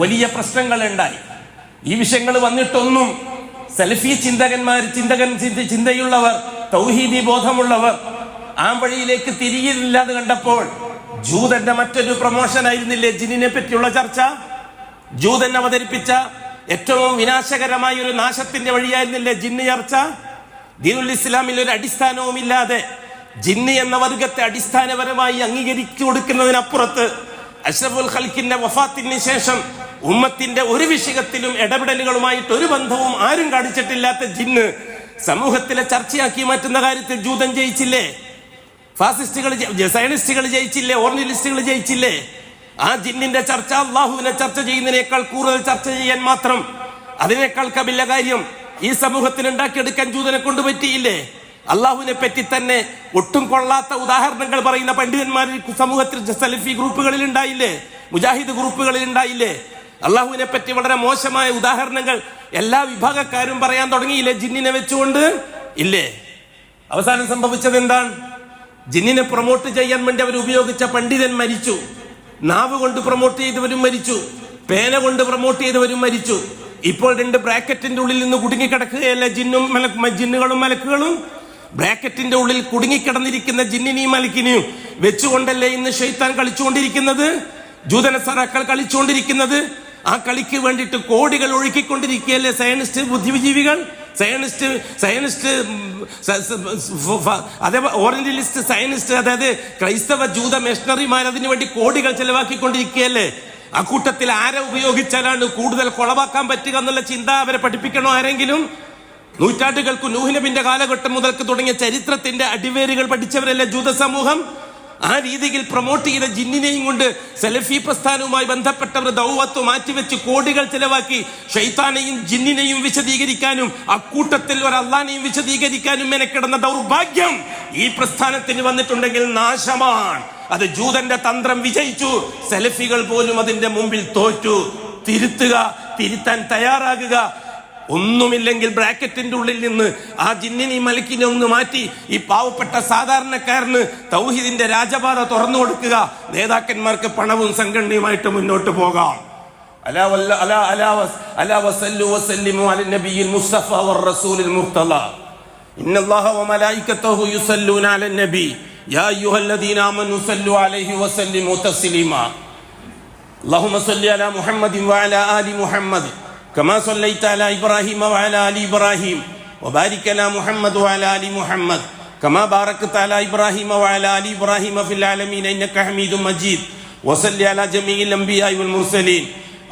വലിയ പ്രശ്നങ്ങൾ ഉണ്ടായി. ഈ വിഷയങ്ങൾ വന്നിട്ടൊന്നും സലഫി ചിന്തയുള്ളവർ, തൗഹീദി ബോധമുള്ളവർ ആ വഴിയിലേക്ക് തിരിയുന്നില്ലാതെ കണ്ടപ്പോൾ ജൂതന്റെ മറ്റൊരു പ്രൊമോഷൻ ആയിരുന്നില്ലേ ജിന്നിനെ പറ്റിയുള്ള ചർച്ച? ജൂതൻ അവതരിപ്പിച്ച ഏറ്റവും വിനാശകരമായ ഒരു നാശത്തിന്റെ വഴിയായിരുന്നില്ലേ ജിന്ന് ചർച്ച? ദീനുൽ ഇസ്ലാമിൽ ഒരു അടിസ്ഥാനവും ഇല്ലാതെ ജിന്ന് എന്ന വർഗത്തെ അടിസ്ഥാനപരമായി അംഗീകരിച്ചു കൊടുക്കുന്നതിനപ്പുറത്ത് അഷ്റഫുൽ ഖൽക്കിന്റെ വഫാത്തിന് ശേഷം ഉമ്മത്തിന്റെ ഒരു വിഷയത്തിലും ഇടപെടലുകളുമായിട്ട് ഒരു ബന്ധവും ആരും കാണിച്ചിട്ടില്ലാത്ത ജിന്ന് സമൂഹത്തിലെ ചർച്ചയാക്കി മാറ്റുന്ന കാര്യത്തിൽ ജൂതൻ ജയിച്ചില്ലേ? ഫാസിസ്റ്റുകൾ, സയനിസ്റ്റുകൾ ജയിച്ചില്ലേ? ഓർണലിസ്റ്റുകൾ ജയിച്ചില്ലേ? ആ ജിന്നിന്റെ ചർച്ച അള്ളാഹുവിനെ ചർച്ച ചെയ്യുന്നതിനേക്കാൾ കൂടുതൽ ചർച്ച ചെയ്യാൻ മാത്രം, അതിനേക്കാൾ കബില കാര്യം ഈ സമൂഹത്തിൽ ഉണ്ടാക്കിയെടുക്കാൻ ജൂതനെ കൊണ്ട് പറ്റിയില്ലേ? അള്ളാഹുവിനെ പറ്റി തന്നെ ഒട്ടും കൊള്ളാത്ത ഉദാഹരണങ്ങൾ പറയുന്ന പണ്ഡിതന്മാർ സമൂഹത്തിൽ സലഫി ഗ്രൂപ്പുകളിൽ ഉണ്ടായില്ലേ? മുജാഹിദ് ഗ്രൂപ്പുകളിൽ ഉണ്ടായില്ലേ? അള്ളാഹുവിനെ പറ്റി വളരെ മോശമായ ഉദാഹരണങ്ങൾ എല്ലാ വിഭാഗക്കാരും പറയാൻ തുടങ്ങിയില്ലേ ജിന്നിനെ വെച്ചുകൊണ്ട്? ഇല്ലേ? അവസാനം സംഭവിച്ചത് എന്താണ്? ജിന്നിനെ പ്രൊമോട്ട് ചെയ്യാൻ വേണ്ടി അവർ ഉപയോഗിച്ച പണ്ഡിതൻ മരിച്ചു, നാവ് കൊണ്ട് പ്രൊമോട്ട് ചെയ്തവരും മരിച്ചു, പേന കൊണ്ട് പ്രൊമോട്ട് ചെയ്തവരും മരിച്ചു. ഇപ്പോൾ 2 ബ്രാക്കറ്റിന്റെ ഉള്ളിൽ നിന്ന് കുടുങ്ങിക്കിടക്കുകയല്ല ജിന്നുകളും മലക്കുകളും. ബ്രാക്കറ്റിന്റെ ഉള്ളിൽ കുടുങ്ങിക്കിടന്നിരിക്കുന്ന ജിന്നിനെയും മലക്കിനെയും വെച്ചുകൊണ്ടല്ലേ ഇന്ന് ഷൈത്താൻ കളിച്ചുകൊണ്ടിരിക്കുന്നത്, ജൂതനസറാക്കൾ കളിച്ചുകൊണ്ടിരിക്കുന്നത്? ആ കളിക്ക് വേണ്ടിയിട്ട് കോടികൾ ഒഴുക്കിക്കൊണ്ടിരിക്കുകയല്ലേ സയനിസ്റ്റ് ബുദ്ധിജീവികൾ, സയനിസ്റ്റ് അതേപോലെ ഓറിയന്റലിസ്റ്റ് സയനിസ്റ്റ്, അതായത് ക്രൈസ്തവ ജൂത മിഷണറിമാർ അതിനു വേണ്ടി കോടികൾ ചെലവാക്കിക്കൊണ്ടിരിക്കുകയല്ലേ? ആ കൂട്ടത്തിൽ ആരെ ഉപയോഗിച്ചാലാണ് കൂടുതൽ കൊളവാക്കാൻ പറ്റുക എന്നുള്ള ചിന്ത അവരെ പഠിപ്പിക്കണോ ആരെങ്കിലും? നൂറ്റാണ്ടുകൾക്ക് നൂഹ് നബിന്റെ കാലഘട്ടം മുതൽക്ക് തുടങ്ങിയ ചരിത്രത്തിന്റെ അടിവേരുകൾ പഠിച്ചവരല്ലേ ജൂത സമൂഹം? ആ രീതിയിൽ പ്രൊമോട്ട് ചെയ്ത ജിന്നിനെയും കൊണ്ട് സലഫി പ്രസ്ഥാനവുമായി ബന്ധപ്പെട്ടവർ ദൗവത്ത് മാറ്റിവെച്ച് കോടികൾ ചെലവാക്കി ഷൈത്താനെയും ജിന്നിനെയും വിശദീകരിക്കാനും അക്കൂട്ടത്തിൽ ഒരു അള്ളാനെയും വിശദീകരിക്കാനും മെനക്കിടുന്ന ദൗർഭാഗ്യം ഈ പ്രസ്ഥാനത്തിന് വന്നിട്ടുണ്ടെങ്കിൽ നാശമാണ്. അത് ജൂതന്റെ തന്ത്രം വിജയിച്ചു. സലഫികൾ പോലും അതിന്റെ മുമ്പിൽ തോറ്റു. തിരുത്തുക, തിരുത്താൻ തയ്യാറാകുക. ഒന്നുമില്ലെങ്കിൽ ബ്രാക്കറ്റിന്റെ ഉള്ളിൽ നിന്ന് ആ ജിന്നിനെ മലക്കിനെ ഒന്ന് മാറ്റി ഈ പാവപ്പെട്ട സാധാരണക്കാരന് തൗഹീദിന്റെ രാജപാത തുറന്നു കൊടുക്കുക. നേതാക്കന്മാർക്ക് പണവും സംഘടനയുമായിട്ട് മുന്നോട്ട് പോകാം. അലാ വസല്ലു വസല്ലിമു അലൻ നബിയിൽ മുസ്തഫ വറസൂലിൽ മുർത്തള ഇന്നല്ലാഹ വമലായികതഹു യുസല്ലൂന അലൻ നബി യാ അയ്യുഹല്ലദീന ആമനു സല്ലു അലൈഹി വസല്ലിമു തസ്ലീമാ അല്ലാഹുമ്മ സല്ലി അലാ മുഹമ്മദിൻ വഅലാ ആലി മുഹമ്മദ് كما صليت على إبراهيم وعلى آل إبراهيم وبارك على محمد وعلى آل محمد كما باركت على إبراهيم وعلى آل إبراهيم في العالمين إنك حميد مجيد وصل على جميع الأنبياء والمرسلين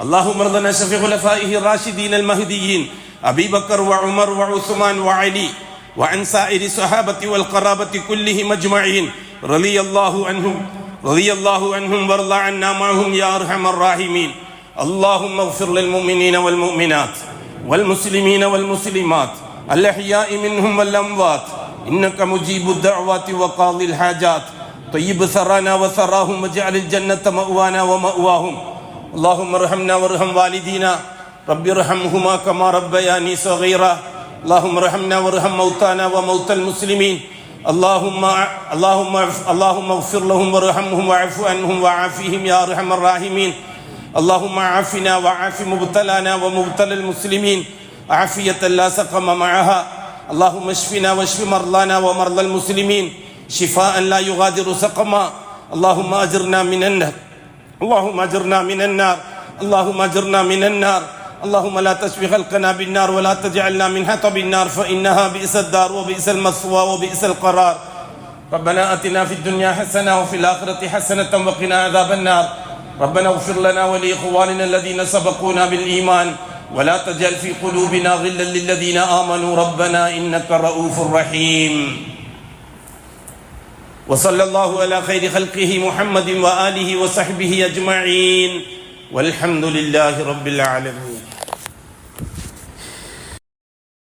اللهم ارضنا شفيع خلفائه الراشدين المهديين أبي بكر وعمر وعثمان وعلي وعن سائر الصحابة والقرابة كلهم أجمعين رضي الله عنهم وارض عنا معهم يا أرحم الراحمين اللهم اغفر للمؤمنين والمؤمنات والمسلمين والمسلمات الأحياء منهم والأموات إنك مجيب الدعوات وقاضي الحاجات طيب ثرانا وثراهم واجعل الجنة مأوانا ومأواهم اللهم ارحمنا وارحم والدينا رب ارحمهما كما ربياني صغيرا اللهم ارحمنا وارحم موتانا وموتى المسلمين اللهم اغفر لهم وارحمهم واعف عنهم وعافهم يا أرحم الراحمين اللهم عافنا وعاف مبتلانا ومبتلى المسلمين عافية لا سقم معها اللهم اشفنا واشف مرضانا ومرضى المسلمين شفاء لا يغادر سقما اللهم أجرنا من النار اللهم أجرنا من النار اللهم أجرنا من النار اللهم لا تشفي خلقنا بالنار ولا تجعلنا من حطب النار فإنها بئس الدار وبئس المثوى وبئس القرار ربنا آتنا في الدنيا حسنة وفي الآخرة حسنة وقنا عذاب النار ربنا اغفر لنا ولإخواننا الذين سبقونا بالإيمان ولا تجعل في قلوبنا غلا للذين آمنوا ربنا إنك رؤوف رحيم وصلى الله على خير خلقه محمد وآله وصحبه أجمعين والحمد لله رب العالمين.